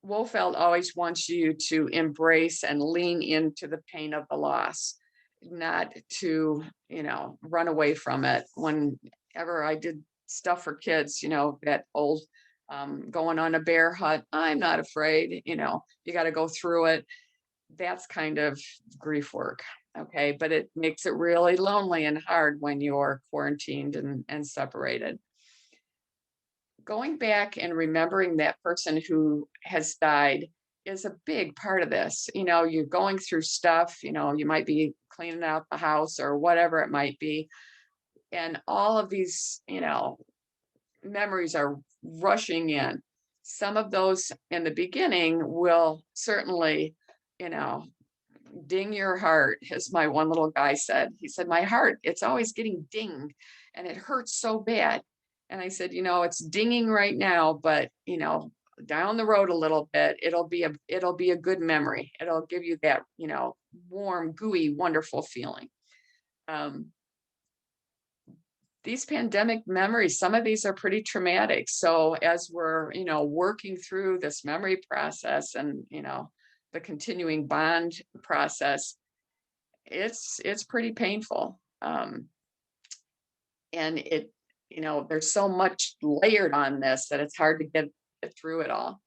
Wolfeld always wants you to embrace and lean into the pain of the loss, not to, run away from it. Whenever I did stuff for kids, that old going on a bear hut, I'm not afraid, you got to go through it. That's kind of grief work. Okay. But it makes it really lonely and hard when you're quarantined and separated. Going back and remembering that person who has died is a big part of this. You're going through stuff, you might be cleaning out the house or whatever it might be. And all of these, memories are rushing in. Some of those in the beginning will certainly, ding your heart, as my one little guy said. He said, my heart, it's always getting dinged and it hurts so bad. And I said, it's dinging right now, but, down the road a little bit, it'll be a good memory. It'll give you that, warm, gooey, wonderful feeling. These pandemic memories, some of these are pretty traumatic. So as we're, working through this memory process and, the continuing bond process, it's pretty painful. And it, there's so much layered on this that it's hard to get through it all.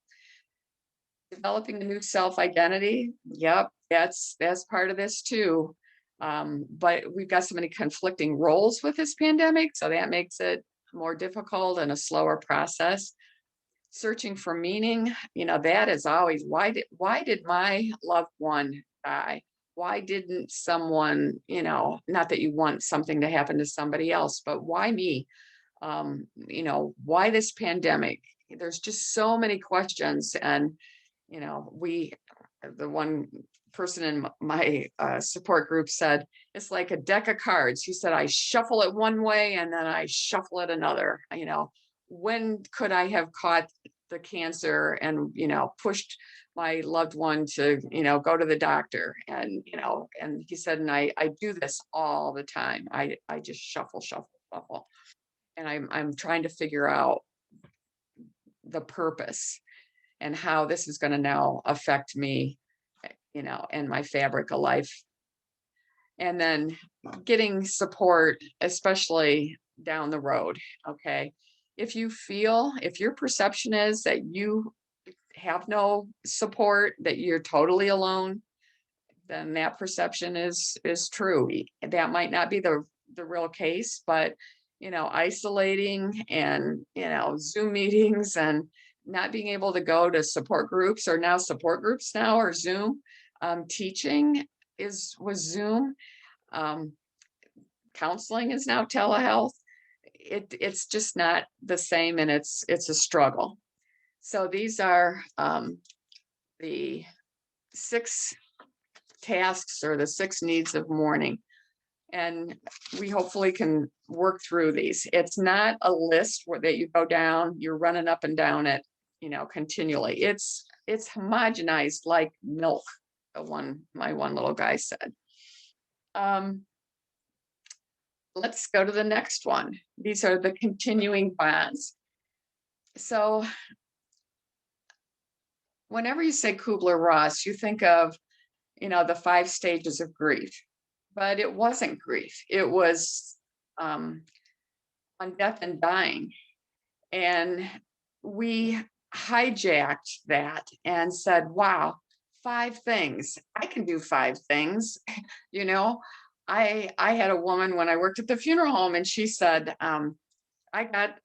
Developing a new self-identity. Yep, that's part of this too. But we've got so many conflicting roles with this pandemic, so that makes it more difficult and a slower process. Searching for meaning, that is always, why did my loved one die? Why didn't someone, not that you want something to happen to somebody else, but why me? Why this pandemic? There's just so many questions. And, the one person in my support group said, it's like a deck of cards. He said, I shuffle it one way and then I shuffle it another. When could I have caught the cancer and, pushed my loved one to, go to the doctor? And, and he said, and I do this all the time. I just shuffle. And I'm trying to figure out the purpose and how this is going to now affect me, and my fabric of life. And then getting support, especially down the road. Okay. If your perception is that you have no support, that you're totally alone, then that perception is true. That might not be the real case, but isolating and Zoom meetings and not being able to go to support groups, or now support groups now or Zoom. Teaching was Zoom. Counseling is now telehealth. It's just not the same, and it's a struggle. So these are the 6 tasks or the 6 needs of mourning. And we hopefully can work through these. It's not a list that you go down, you're running up and down it, continually. It's homogenized like milk, my one little guy said. Let's go to the next one. These are the continuing bonds. So whenever you say Kubler-Ross, you think of, the 5 stages of grief, but it wasn't grief. It was on death and dying. And we hijacked that and said, wow, 5 things. I can do 5 things, I had a woman when I worked at the funeral home, and she said, I got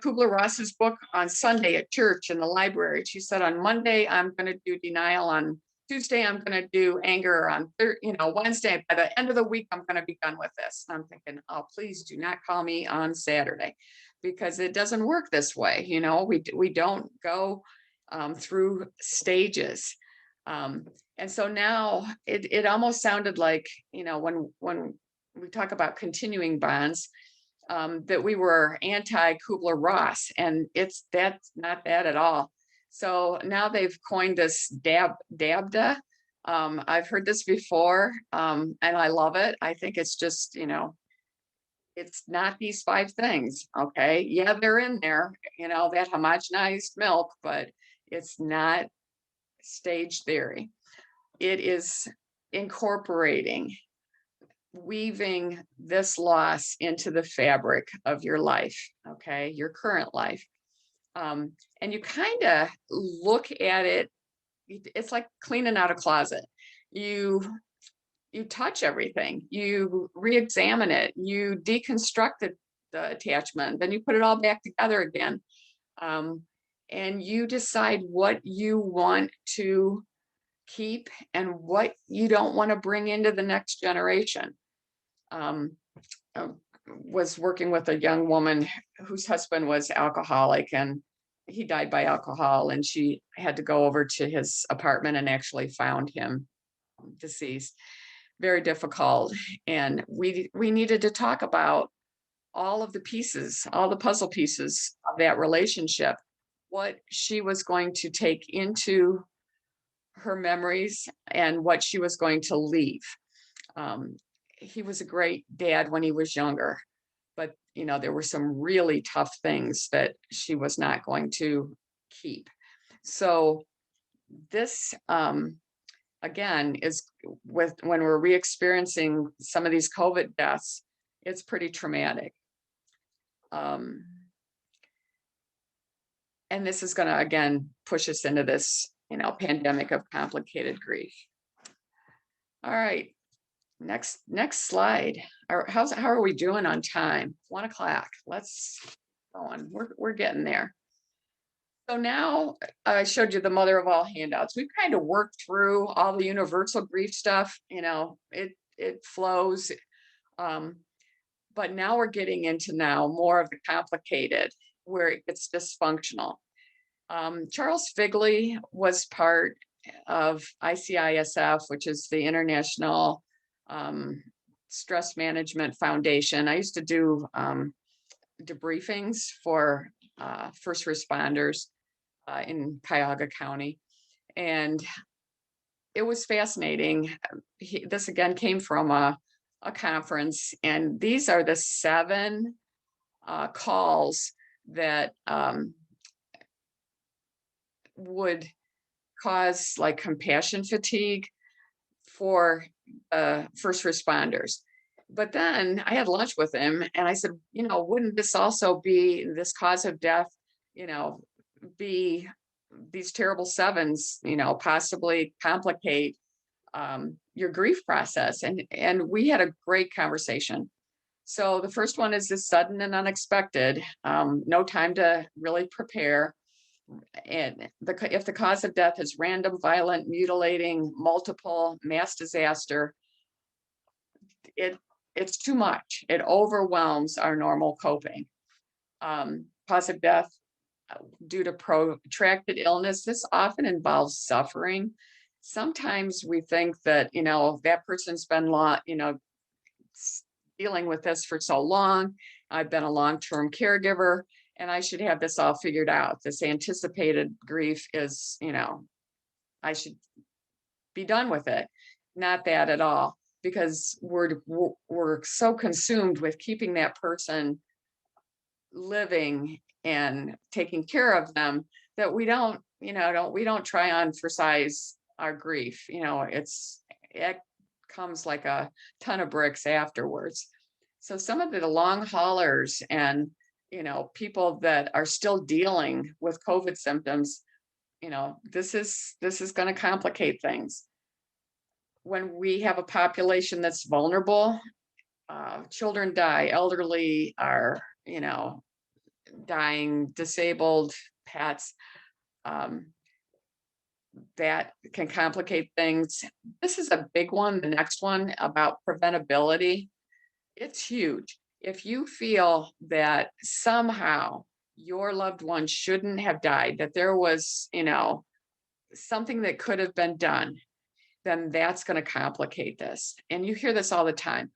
Kubler-Ross's book on Sunday at church in the library. She said, on Monday, I'm going to do denial. On Tuesday, I'm going to do anger. On Wednesday, by the end of the week, I'm going to be done with this. And I'm thinking, oh, please do not call me on Saturday, because it doesn't work this way. We don't go through stages. And so now it almost sounded like, when we talk about continuing bonds, that we were anti Kubler-Ross, and that's not that at all. So now they've coined this DABDA. I've heard this before, and I love it. I think it's just, it's not these 5 things. Okay. Yeah, they're in there, that homogenized milk, but it's not stage theory. It is incorporating, weaving this loss into the fabric of your life, okay, your current life. And you kind of look at it, it's like cleaning out a closet. You touch everything, you re-examine it, you deconstruct the attachment, then you put it all back together again. And you decide what you want to keep and what you don't want to bring into the next generation. Was working with a young woman whose husband was alcoholic, and he died by alcohol, and she had to go over to his apartment and actually found him deceased. Very difficult. And we needed to talk about all of the pieces, all the puzzle pieces of that relationship, what she was going to take into her memories and what she was going to leave. He was a great dad when he was younger, but there were some really tough things that she was not going to keep. So this, again, is when we're re-experiencing some of these COVID deaths, it's pretty traumatic. And this is going to, again, push us into this, pandemic of complicated grief. All right. Next slide. How are we doing on time? 1 o'clock. Let's go on. We're getting there. So now I showed you the mother of all handouts. We've kind of worked through all the universal grief stuff. It flows. But now we're getting into more of the complicated, where it gets dysfunctional. Charles Figley was part of ICISF, which is the International Stress Management Foundation. I used to do debriefings for first responders in Cuyahoga County, and it was fascinating. This again came from a conference, and these are the 7 calls that would cause like compassion fatigue for first responders. But then I had lunch with him, and I said, wouldn't this also be this cause of death, be these terrible 7s, possibly complicate your grief process? And we had a great conversation. So the first one is this sudden and unexpected, no time to really prepare. And if the cause of death is random, violent, mutilating, multiple, mass disaster, it's too much. It overwhelms our normal coping. Cause of death due to protracted illness, this often involves suffering. Sometimes we think that, that person's been dealing with this for so long. I've been a long-term caregiver, and I should have this all figured out. This anticipated grief is, I should be done with it. Not that at all, because we're so consumed with keeping that person living and taking care of them that we don't try on for size our grief. It comes like a ton of bricks afterwards. So some of the long haulers and people that are still dealing with COVID symptoms, this is going to complicate things. when we have a population that's vulnerable, children die, elderly are, dying, disabled, pets. That can complicate things. This is a big one. The next one about preventability. It's huge. If you feel that somehow your loved one shouldn't have died, that there was, something that could have been done, then that's going to complicate this. And you hear this all the time.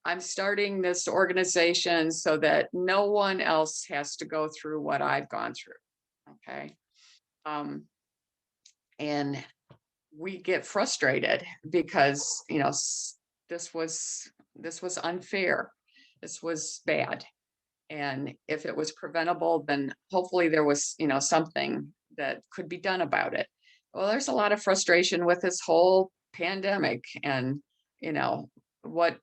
I'm starting this organization so that no one else has to go through what I've gone through. Okay. And we get frustrated because, this was unfair. This was bad. And if it was preventable, then hopefully there was, something that could be done about it. Well, there's a lot of frustration with this whole pandemic, and, what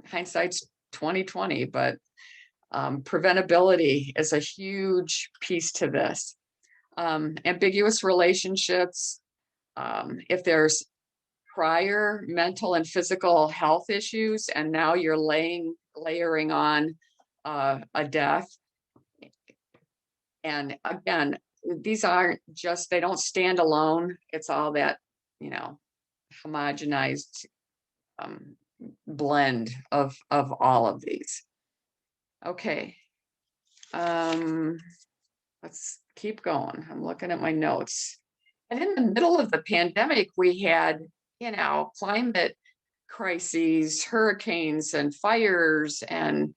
hindsight's 2020, but preventability is a huge piece to this. Ambiguous relationships, if there's prior mental and physical health issues, and now you're layering on a death. And again, these aren't just, they don't stand alone. It's all that, homogenized blend of all of these. Okay. Let's keep going. I'm looking at my notes. And in the middle of the pandemic, we had, climate crises, hurricanes and fires, and,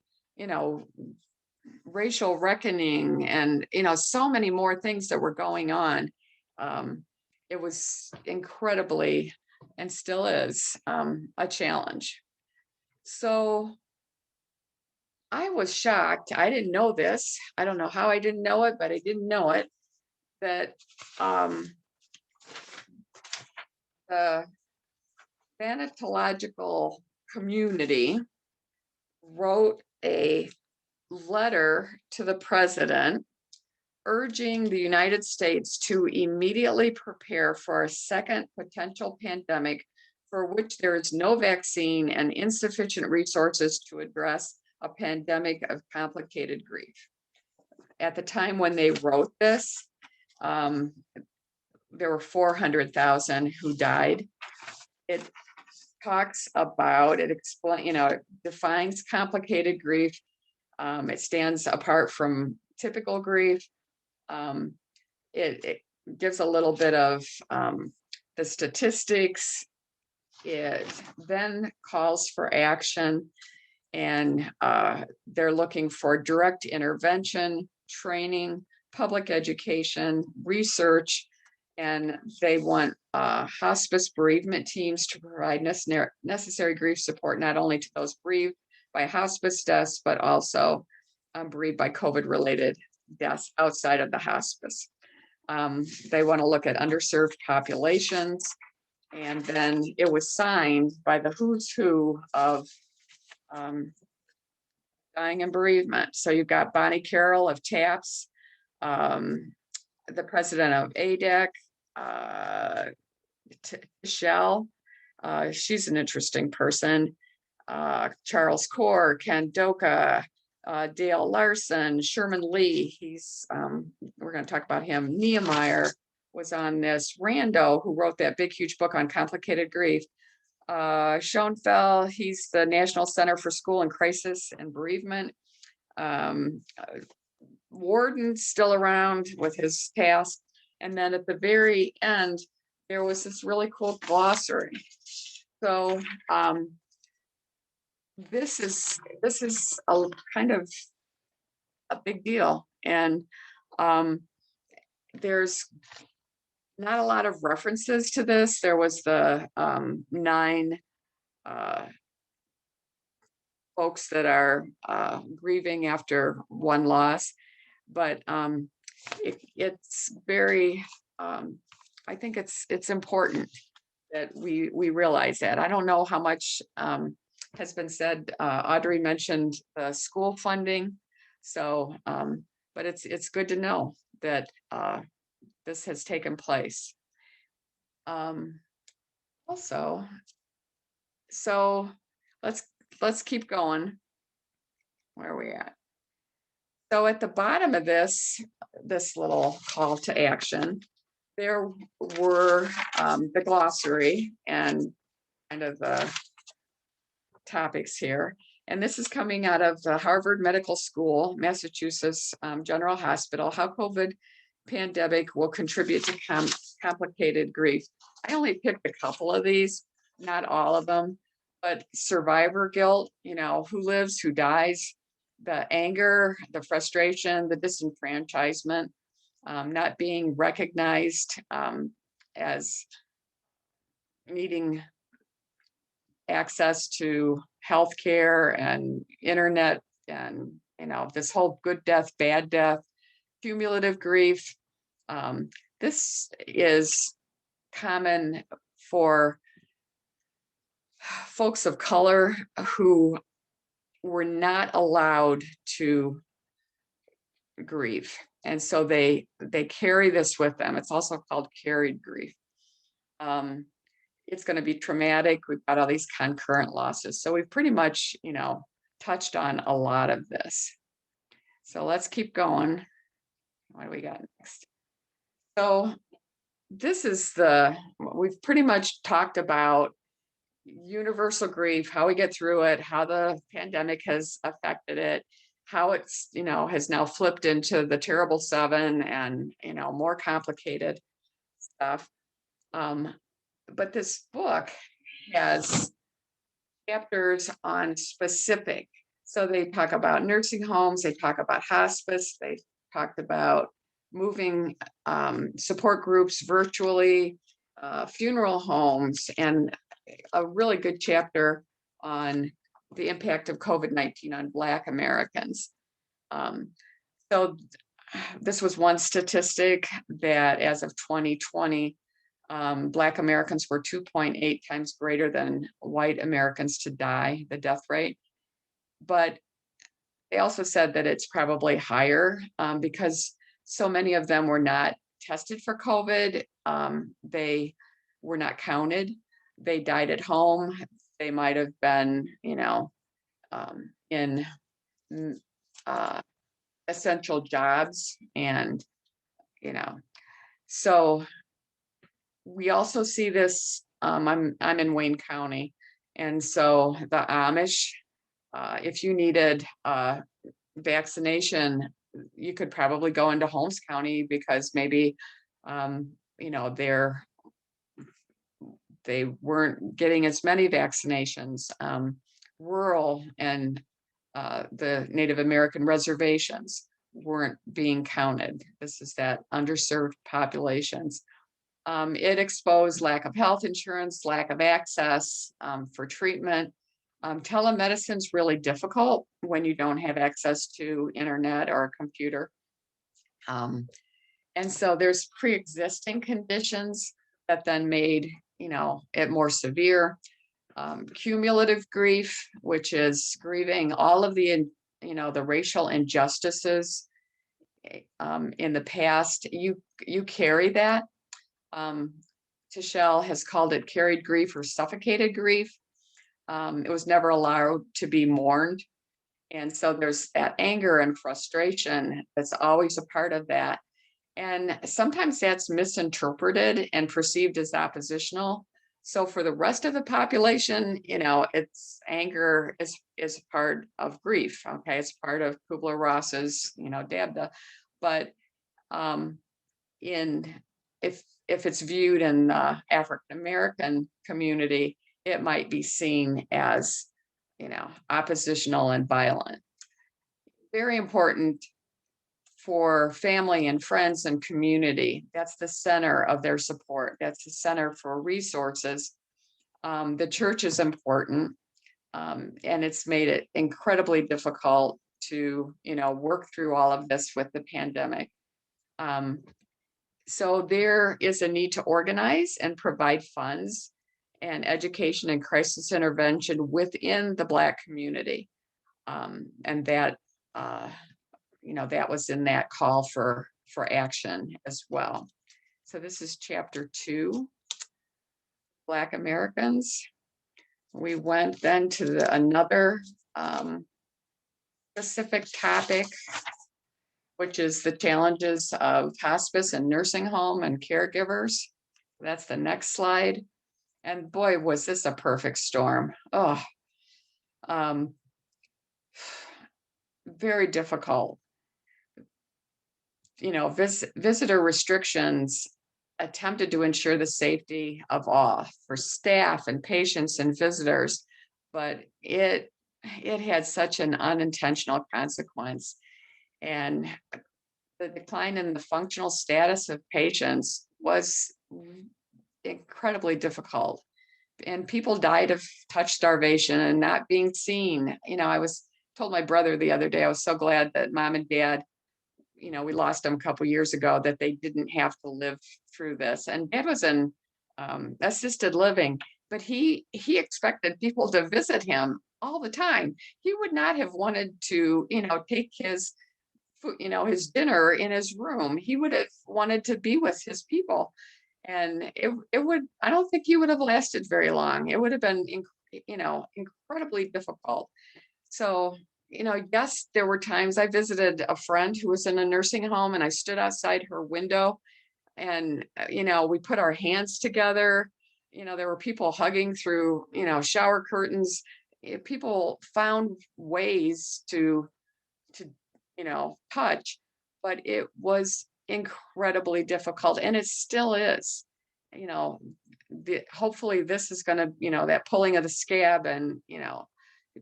racial reckoning, and, so many more things that were going on. It was incredibly, and still is, a challenge. So I was shocked. I didn't know this. I don't know how I didn't know it, but I didn't know it, that the thanatological community wrote a letter to the president urging the United States to immediately prepare for a second potential pandemic for which there is no vaccine and insufficient resources to address a pandemic of complicated grief. At the time when they wrote this, there were 400,000 who died. It talks about, it defines complicated grief. It stands apart from typical grief. It gives a little bit of the statistics. It then calls for action, and they're looking for direct intervention, training, public education, research, and they want hospice bereavement teams to provide necessary grief support, not only to those bereaved by hospice deaths, but also bereaved by COVID-related deaths outside of the hospice. They want to look at underserved populations, and then it was signed by the who's who of dying and bereavement. So you've got Bonnie Carroll of TAPS, the president of ADEC, Shell. She's an interesting person. Charles Core, Ken Doka, Dale Larson, Sherman Lee. We're going to talk about him. Niemeyer was on this. Rando, who wrote that big, huge book on complicated grief. Schoenfeld, he's the National Center for School and Crisis and Bereavement. Warden's still around with his task. And then at the very end, there was this really cool glossary. So this is a kind of a big deal. And there's not a lot of references to this. There was the 9 folks that are grieving after one loss, but it's very, I think it's important that we realize that. I don't know how much has been said. Audrey mentioned the school funding, so but it's good to know that this has taken place. also, so let's keep going. Where are we at? So at the bottom of this little call to action, there were the glossary and kind of the topics here. And this is coming out of the Harvard Medical School, Massachusetts General Hospital, how COVID pandemic will contribute to complicated grief. I only picked a couple of these, not all of them, but survivor guilt, who lives, who dies, the anger, the frustration, the disenfranchisement, not being recognized as needing access to healthcare and internet and, this whole good death, bad death, cumulative grief. This is common for folks of color who were not allowed to grieve. And so they carry this with them. It's also called carried grief. It's going to be traumatic. We've got all these concurrent losses. So we've pretty much, touched on a lot of this. So let's keep going. What do we got next? So this is we've pretty much talked about universal grief, how we get through it, how the pandemic has affected it, how it's, has now flipped into the terrible seven and, more complicated stuff. But this book has chapters on specific. So they talk about nursing homes, they talk about hospice, they talked about moving support groups virtually, funeral homes, and a really good chapter on the impact of COVID-19 on Black Americans. So this was one statistic that as of 2020, Black Americans were 2.8 times greater than white Americans to die, the death rate. But they also said that it's probably higher because so many of them were not tested for COVID. They were not counted. They died at home. They might have been, in essential jobs and, so we also see this, I'm in Wayne County. And so the Amish, if you needed vaccination, you could probably go into Holmes County because maybe, they weren't getting as many vaccinations. Rural and the Native American reservations weren't being counted. This is that underserved populations. It exposed lack of health insurance, lack of access for treatment. Telemedicine is really difficult when you don't have access to internet or a computer. And so there's pre-existing conditions that then made, it more severe. Cumulative grief, which is grieving all of the, the racial injustices in the past. You carry that. Tischel has called it carried grief or suffocated grief. It was never allowed to be mourned. And so there's that anger and frustration that's always a part of that. And sometimes that's misinterpreted and perceived as oppositional. So for the rest of the population, it's anger is a part of grief. Okay, it's part of Kubler-Ross's, DABDA. But if it's viewed in the African American community, it might be seen as, oppositional and violent. Very important for family and friends and community. That's the center of their support. That's the center for resources. The church is important, and it's made it incredibly difficult to, work through all of this with the pandemic. So there is a need to organize and provide funds and education and crisis intervention within the Black community. And that, that was in that call for action as well. So this is chapter 2. Black Americans. We went then to another specific topic, which is the challenges of hospice and nursing home and caregivers. That's the next slide. And boy, was this a perfect storm. Oh, very difficult. You know, visitor restrictions attempted to ensure the safety of all for staff and patients and visitors, but it had such an unintentional consequence. And the decline in the functional status of patients was incredibly difficult. And people died of touch starvation and not being seen. You know, I told my brother the other day, I was so glad that mom and dad, you know, we lost them a couple years ago, that they didn't have to live through this. And dad was in assisted living, but he expected people to visit him all the time. He would not have wanted to, you know, take his food, you know, his dinner in his room. He would have wanted to be with his people. And it would, I don't think he would have lasted very long. It would have been, you know, incredibly difficult. So, you know, yes, there were times I visited a friend who was in a nursing home and I stood outside her window and, you know, we put our hands together. You know, there were people hugging through, you know, shower curtains. People found ways to, you know, touch, but it was incredibly difficult, and it still is. You know, hopefully this is going to, you know, that pulling of the scab and, you know,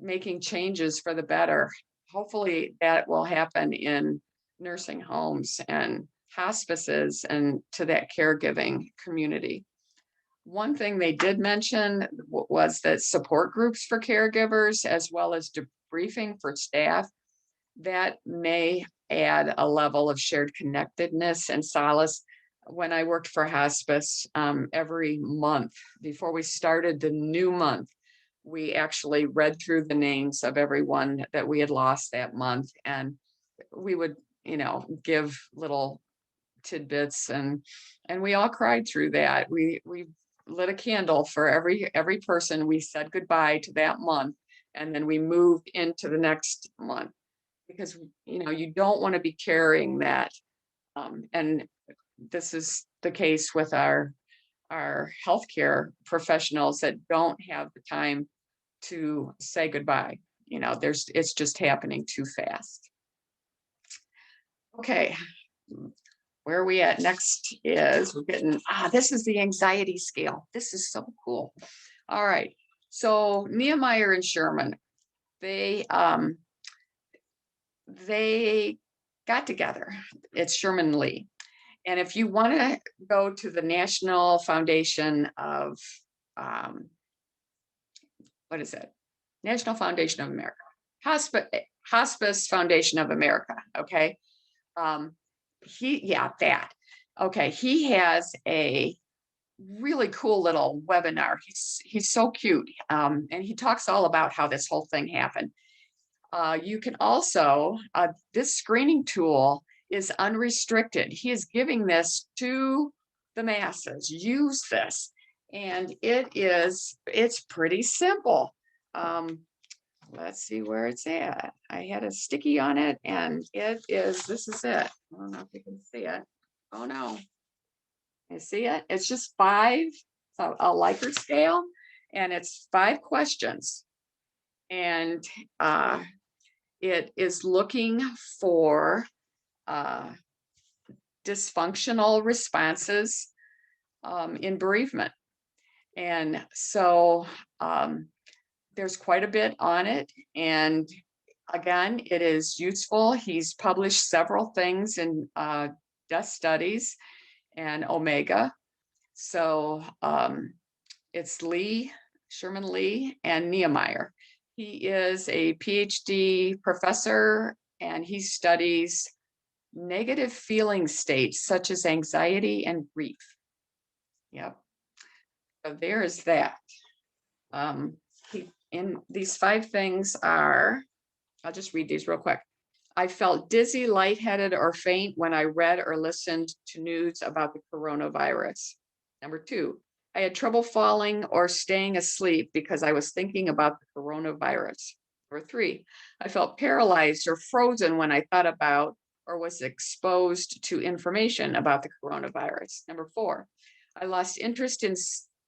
making changes for the better. Hopefully that will happen in nursing homes and hospices and to that caregiving community. One thing they did mention was that support groups for caregivers, as well as debriefing for staff, that may add a level of shared connectedness and solace. When I worked for hospice, every month before we started the new month, we actually read through the names of everyone that we had lost that month, and we would, you know, give little tidbits, and we all cried through that. We lit a candle for every person. We said goodbye to that month, and then we moved into the next month, because, you know, you don't want to be carrying that. And this is the case with our healthcare professionals that don't have the time to say goodbye. You know, it's just happening too fast. Okay, where are we at? Next is we're getting, this is the anxiety scale. This is so cool. All right, so Nehemiah and Sherman, they got together. It's Sherman Lee. And if you want to go to the National Foundation of, what is it? National Foundation of America, Hospice Foundation of America. Okay. That. Okay. He has a really cool little webinar. He's so cute. And he talks all about how this whole thing happened. You can also, this screening tool is unrestricted. He is giving this to the masses. Use this. And it's pretty simple. Let's see where it's at. I had a sticky on it, and this is it. I don't know if you can see it. Oh no. You see it? It's just 5, so a Likert scale, and it's 5 questions. And it is looking for dysfunctional responses in bereavement. And so there's quite a bit on it. And again, it is useful. He's published several things in Death Studies and Omega. So it's Sherman Lee and Nehemiah. He is a PhD professor, and he studies negative feeling states such as anxiety and grief. Yep. So there is that. And these 5 things are, I'll just read these real quick. I felt dizzy, lightheaded, or faint when I read or listened to news about the coronavirus. Number 2, I had trouble falling or staying asleep because I was thinking about the coronavirus. Number 3, I felt paralyzed or frozen when I thought about or was exposed to information about the coronavirus. Number 4, I lost interest in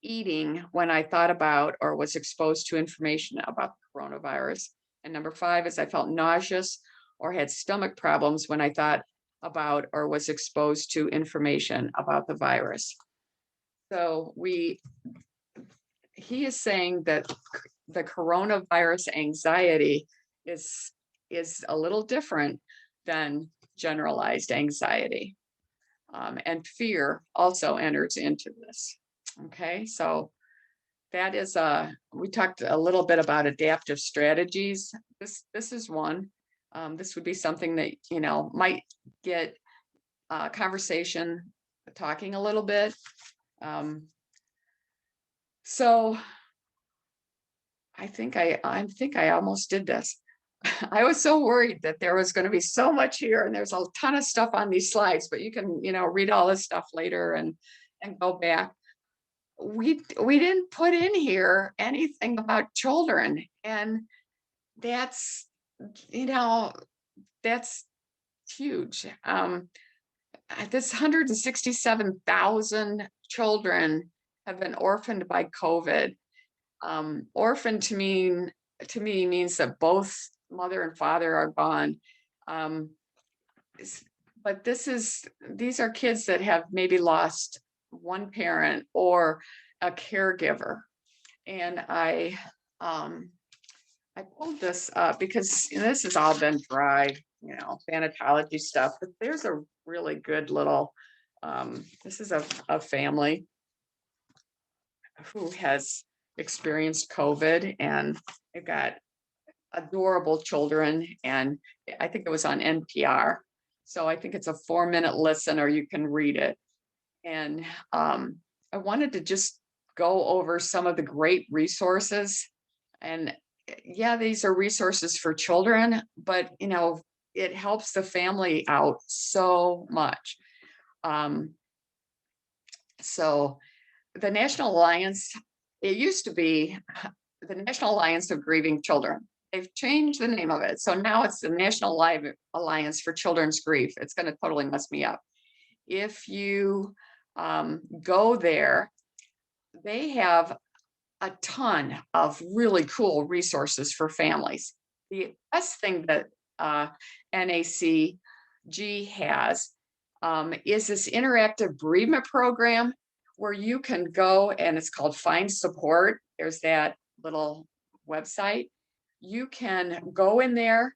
eating when I thought about or was exposed to information about the coronavirus. And number 5 is I felt nauseous or had stomach problems when I thought about or was exposed to information about the virus. So he is saying that the coronavirus anxiety is a little different than generalized anxiety. And fear also enters into this. Okay, so that is we talked a little bit about adaptive strategies. This is one. This would be something that, you know, might get conversation talking a little bit. So I think I almost did this. I was so worried that there was going to be so much here, and there's a ton of stuff on these slides, but you can, you know, read all this stuff later and go back. We didn't put in here anything about children, and that's, you know, that's huge. This 167,000 children have been orphaned by COVID. Orphan to me means that both mother and father are gone. But these are kids that have maybe lost one parent or a caregiver. And I pulled this up because this has all been dry, you know, thanatology stuff, but there's a really good little, this is a family who has experienced COVID, and they've got adorable children, and I think it was on NPR. So I think it's a 4-minute listen, or you can read it. And I wanted to just go over some of the great resources. And yeah, these are resources for children, but you know, it helps the family out so much. So the National Alliance, it used to be the National Alliance of Grieving Children. They've changed the name of it. So now it's the National Alliance for Children's Grief. It's going to totally mess me up. If you go there, they have a ton of really cool resources for families. The best thing that NACG has is this interactive bereavement program where you can go, and it's called Find Support. There's that little website. You can go in there,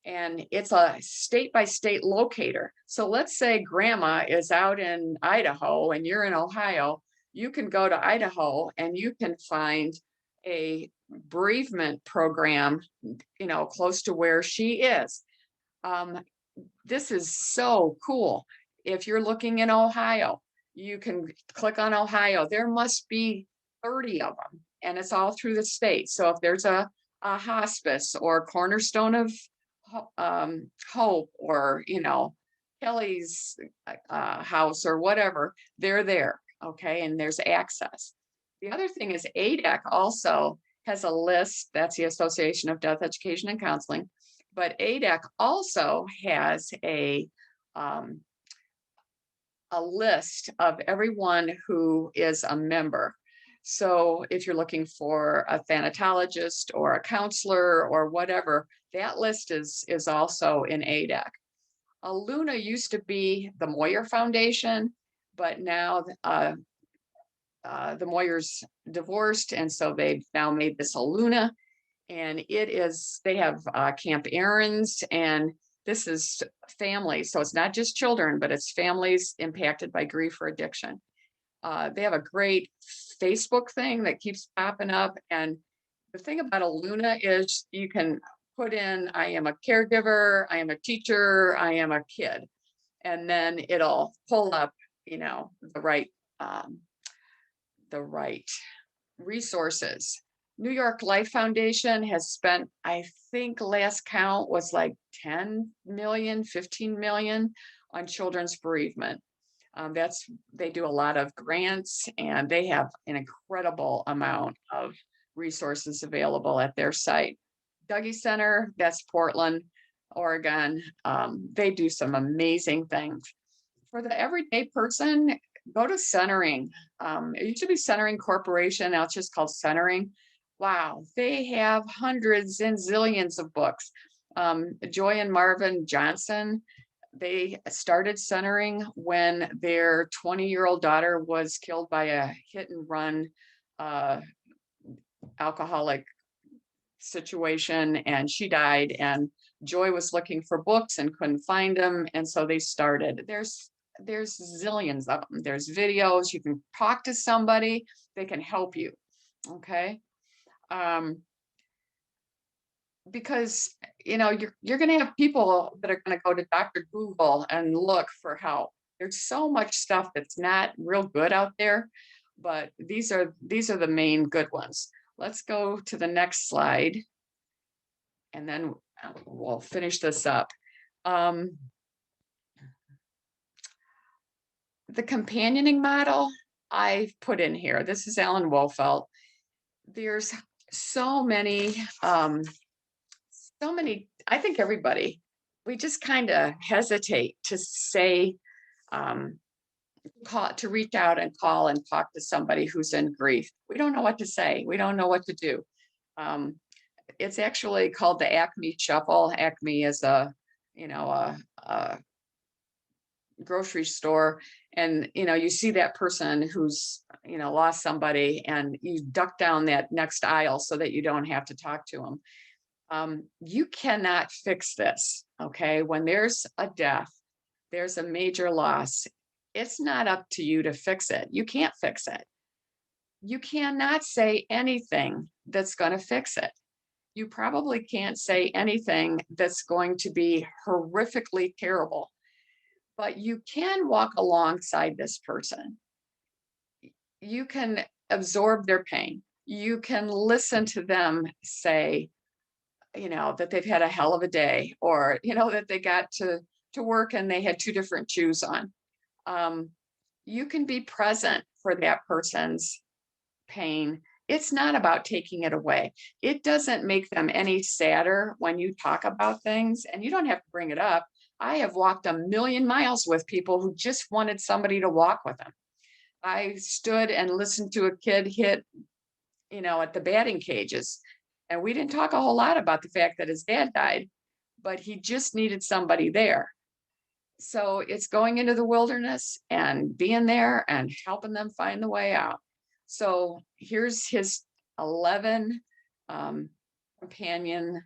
and it's a state-by-state locator. So let's say grandma is out in Idaho and you're in Ohio. You can go to Idaho and you can find a bereavement program, you know, close to where she is. This is so cool. If you're looking in Ohio, you can click on Ohio. There must be 30 of them, and it's all through the state. So if there's a hospice or Cornerstone of Hope, or, you know, Kelly's house or whatever, they're there. Okay, and there's access. The other thing is ADEC also has a list. That's the Association of Death Education and Counseling. But ADEC also has a list of everyone who is a member. So if you're looking for a thanatologist or a counselor or whatever, that list is also in ADEC. Luna used to be the Moyer Foundation, but now the Moyers divorced, and so they've now made this Luna, and they have Camp Aaron's, and this is families. So it's not just children, but it's families impacted by grief or addiction. They have a great Facebook thing that keeps popping up. And the thing about Luna is you can put in, I am a caregiver, I am a teacher, I am a kid. And then it'll pull up, you know, the right resources. New York Life Foundation has spent, I think last count was like 10 million, 15 million on children's bereavement. They do a lot of grants, and they have an incredible amount of resources available at their site. Dougie Center, that's Portland, Oregon. They do some amazing things. For the everyday person, go to Centering. It used to be Centering Corporation, now it's just called Centering. Wow, they have hundreds and zillions of books. Joy and Marvin Johnson, they started Centering when their 20-year-old daughter was killed by a hit and run alcoholic situation, and she died, and Joy was looking for books and couldn't find them, and so they started. There's zillions of them. There's videos. You can talk to somebody, they can help you. Okay. Because you're going to have people that are going to go to Dr. Google and look for help. There's so much stuff that's not real good out there, but these are the main good ones. Let's go to the next slide, and then we'll finish this up. The companioning model I've put in here. This is Alan Wolfelt. There's so many, I think everybody, we just kind of hesitate to say, to reach out and call and talk to somebody who's in grief. We don't know what to say. We don't know what to do. It's actually called the Acme Shuffle. Acme is a grocery store, and you see that person who's lost somebody, and you duck down that next aisle so that you don't have to talk to them. You cannot fix this. Okay, when there's a death, there's a major loss, it's not up to you to fix it. You can't fix it. You cannot say anything that's going to fix it. You probably can't say anything that's going to be horrifically terrible, but you can walk alongside this person. You can absorb their pain. You can listen to them say, that they've had a hell of a day, or, that they got to work and they had two different shoes on. You can be present for that person's pain. It's not about taking it away. It doesn't make them any sadder when you talk about things, and you don't have to bring it up. I have walked 1,000,000 miles with people who just wanted somebody to walk with them. I stood and listened to a kid hit, at the batting cages, and we didn't talk a whole lot about the fact that his dad died, but he just needed somebody there. So it's going into the wilderness and being there and helping them find the way out. So here's his 11 companion.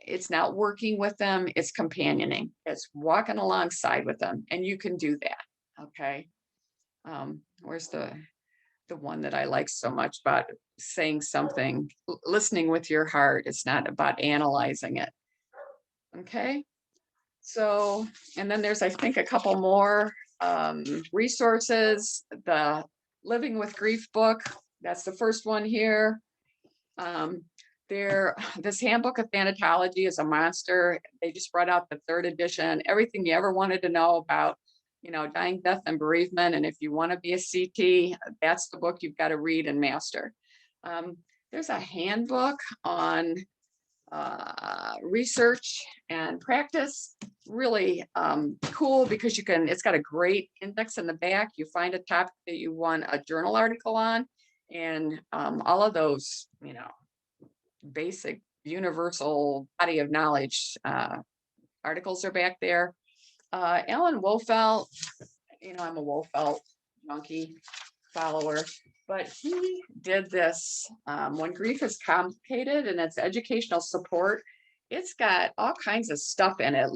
It's not working with them, it's companioning. It's walking alongside with them, and you can do that. Okay. Where's the one that I like so much about saying something, listening with your heart. It's not about analyzing it. Okay. So, and then there's, I think, a couple more resources. The Living with Grief book, that's the first one here. This Handbook of Thanatology is a monster. They just brought out the 3rd edition. Everything you ever wanted to know about, dying, death, and bereavement. And if you want to be a CT, that's the book you've got to read and master. There's a handbook on research and practice. Really cool, because it's got a great index in the back. You find a topic that you want a journal article on, and all of those, basic universal body of knowledge articles are back there. Alan Wolfelt, I'm a Wolfelt junkie follower, but he did this When Grief is Complicated, and it's educational support. It's got all kinds of stuff in it,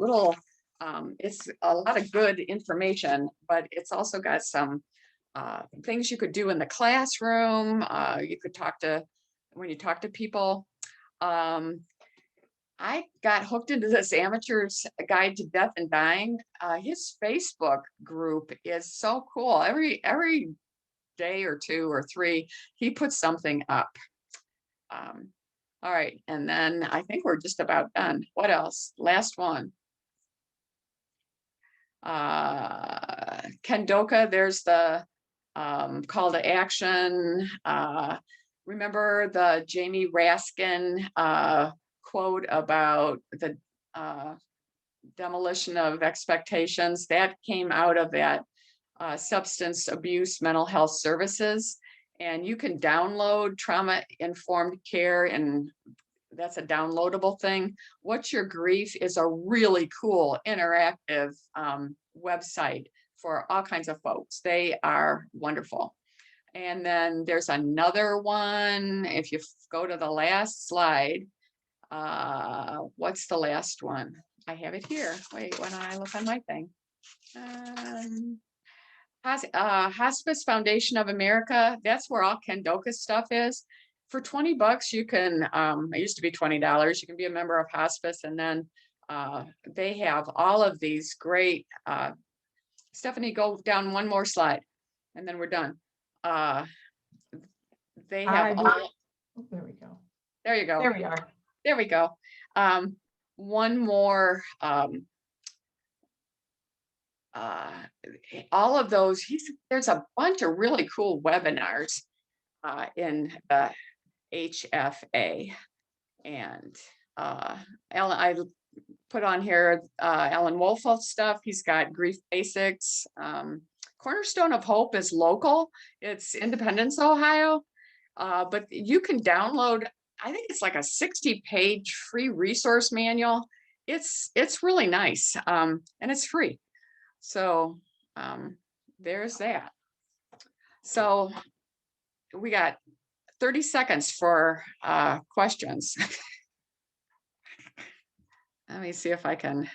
it's a lot of good information, but it's also got some things you could do in the classroom. You could when you talk to people. I got hooked into this Amateur's Guide to Death and Dying. His Facebook group is so cool. Every day or 2 or 3, he puts something up. All right, and then I think we're just about done. What else? Last one. Kendoka, there's the call to action. Remember the Jamie Raskin quote about the demolition of expectations? That came out of that substance abuse mental health services. And you can download trauma informed care, and that's a downloadable thing. What's Your Grief is a really cool interactive website for all kinds of folks. They are wonderful. And then there's another one. If you go to the last slide, what's the last one? I have it here. Wait, when I look on my thing. Hospice Foundation of America, that's where all Kendoka stuff is. For $20, you can, it used to be $20, you can be a member of hospice, and then they have all of these great, Stephanie, go down one more slide, and then we're done. They have all, Oh, there we go. there you go. There we are. There we go. One more, all of those, there's a bunch of really cool webinars in the HFA. And Ellen, I put on here Alan Wolf's stuff. He's got Grief Basics. Cornerstone of Hope is local. It's Independence, Ohio. But you can download, I think it's like a 60-page free resource manual. It's really nice, and it's free. So there's that. So we got 30 seconds for questions. Let me see if I can.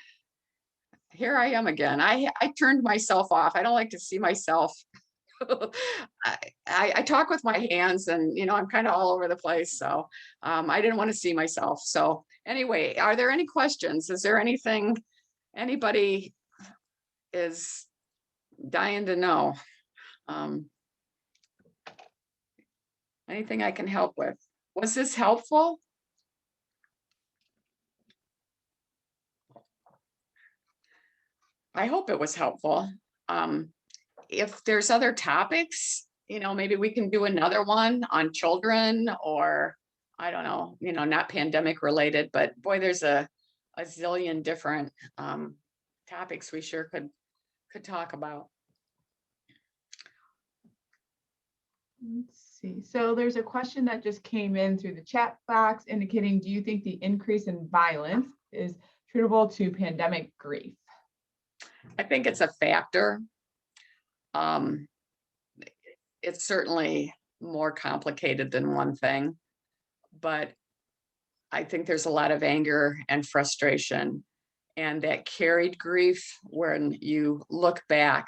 Here I am again. I turned myself off. I don't like to see myself. I talk with my hands, and I'm kind of all over the place. So I didn't want to see myself. So anyway, are there any questions? Is there anything anybody is dying to know? Anything I can help with? Was this helpful? I hope it was helpful. If there's other topics, maybe we can do another one on children, or I don't know, not pandemic related, but boy, there's a zillion different topics we sure could talk about. Let's see. So there's a question that just came in through the chat box indicating, do you think the increase in violence is attributable to pandemic grief? I think it's a factor. It's certainly more complicated than one thing, but I think there's a lot of anger and frustration, and that carried grief. When you look back,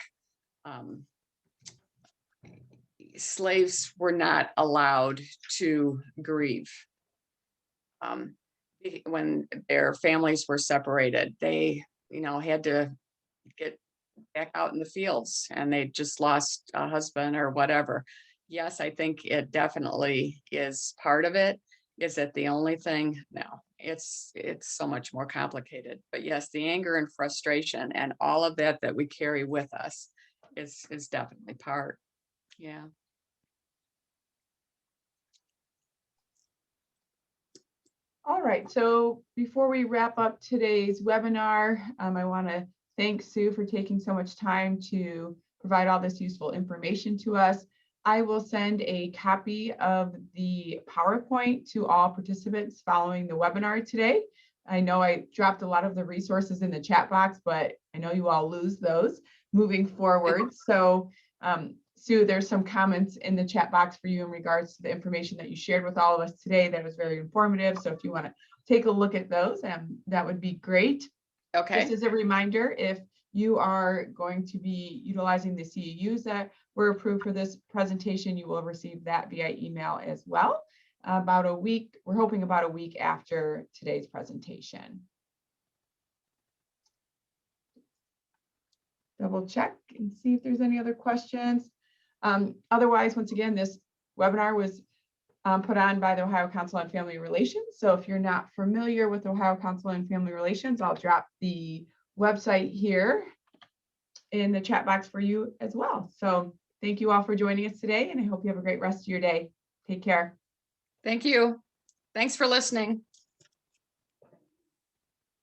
slaves were not allowed to grieve. When their families were separated, they, had to get back out in the fields, and they just lost a husband or whatever. Yes, I think it definitely is part of it. Is it the only thing? No, it's so much more complicated. But yes, the anger and frustration and all of that we carry with us is definitely part. Yeah. All right, so before we wrap up today's webinar, I want to thank Sue for taking so much time to provide all this useful information to us. I will send a copy of the PowerPoint to all participants following the webinar today. I know I dropped a lot of the resources in the chat box, but I know you all lose those moving forward. So Sue, there's some comments in the chat box for you in regards to the information that you shared with all of us today that was very informative. So if you want to take a look at those, that would be great. Okay. Just as a reminder, if you are going to be utilizing the CEUs that were approved for this presentation, you will receive that via email as well. About a week, we're hoping about a week after today's presentation. Double check and see if there's any other questions. Otherwise, once again, this webinar was put on by the Ohio Council on Family Relations. So if you're not familiar with Ohio Council on Family Relations, I'll drop the website here. in the chat box for you as well. So thank you all for joining us today, and I hope you have a great rest of your day. Take care. Thank you. Thanks for listening.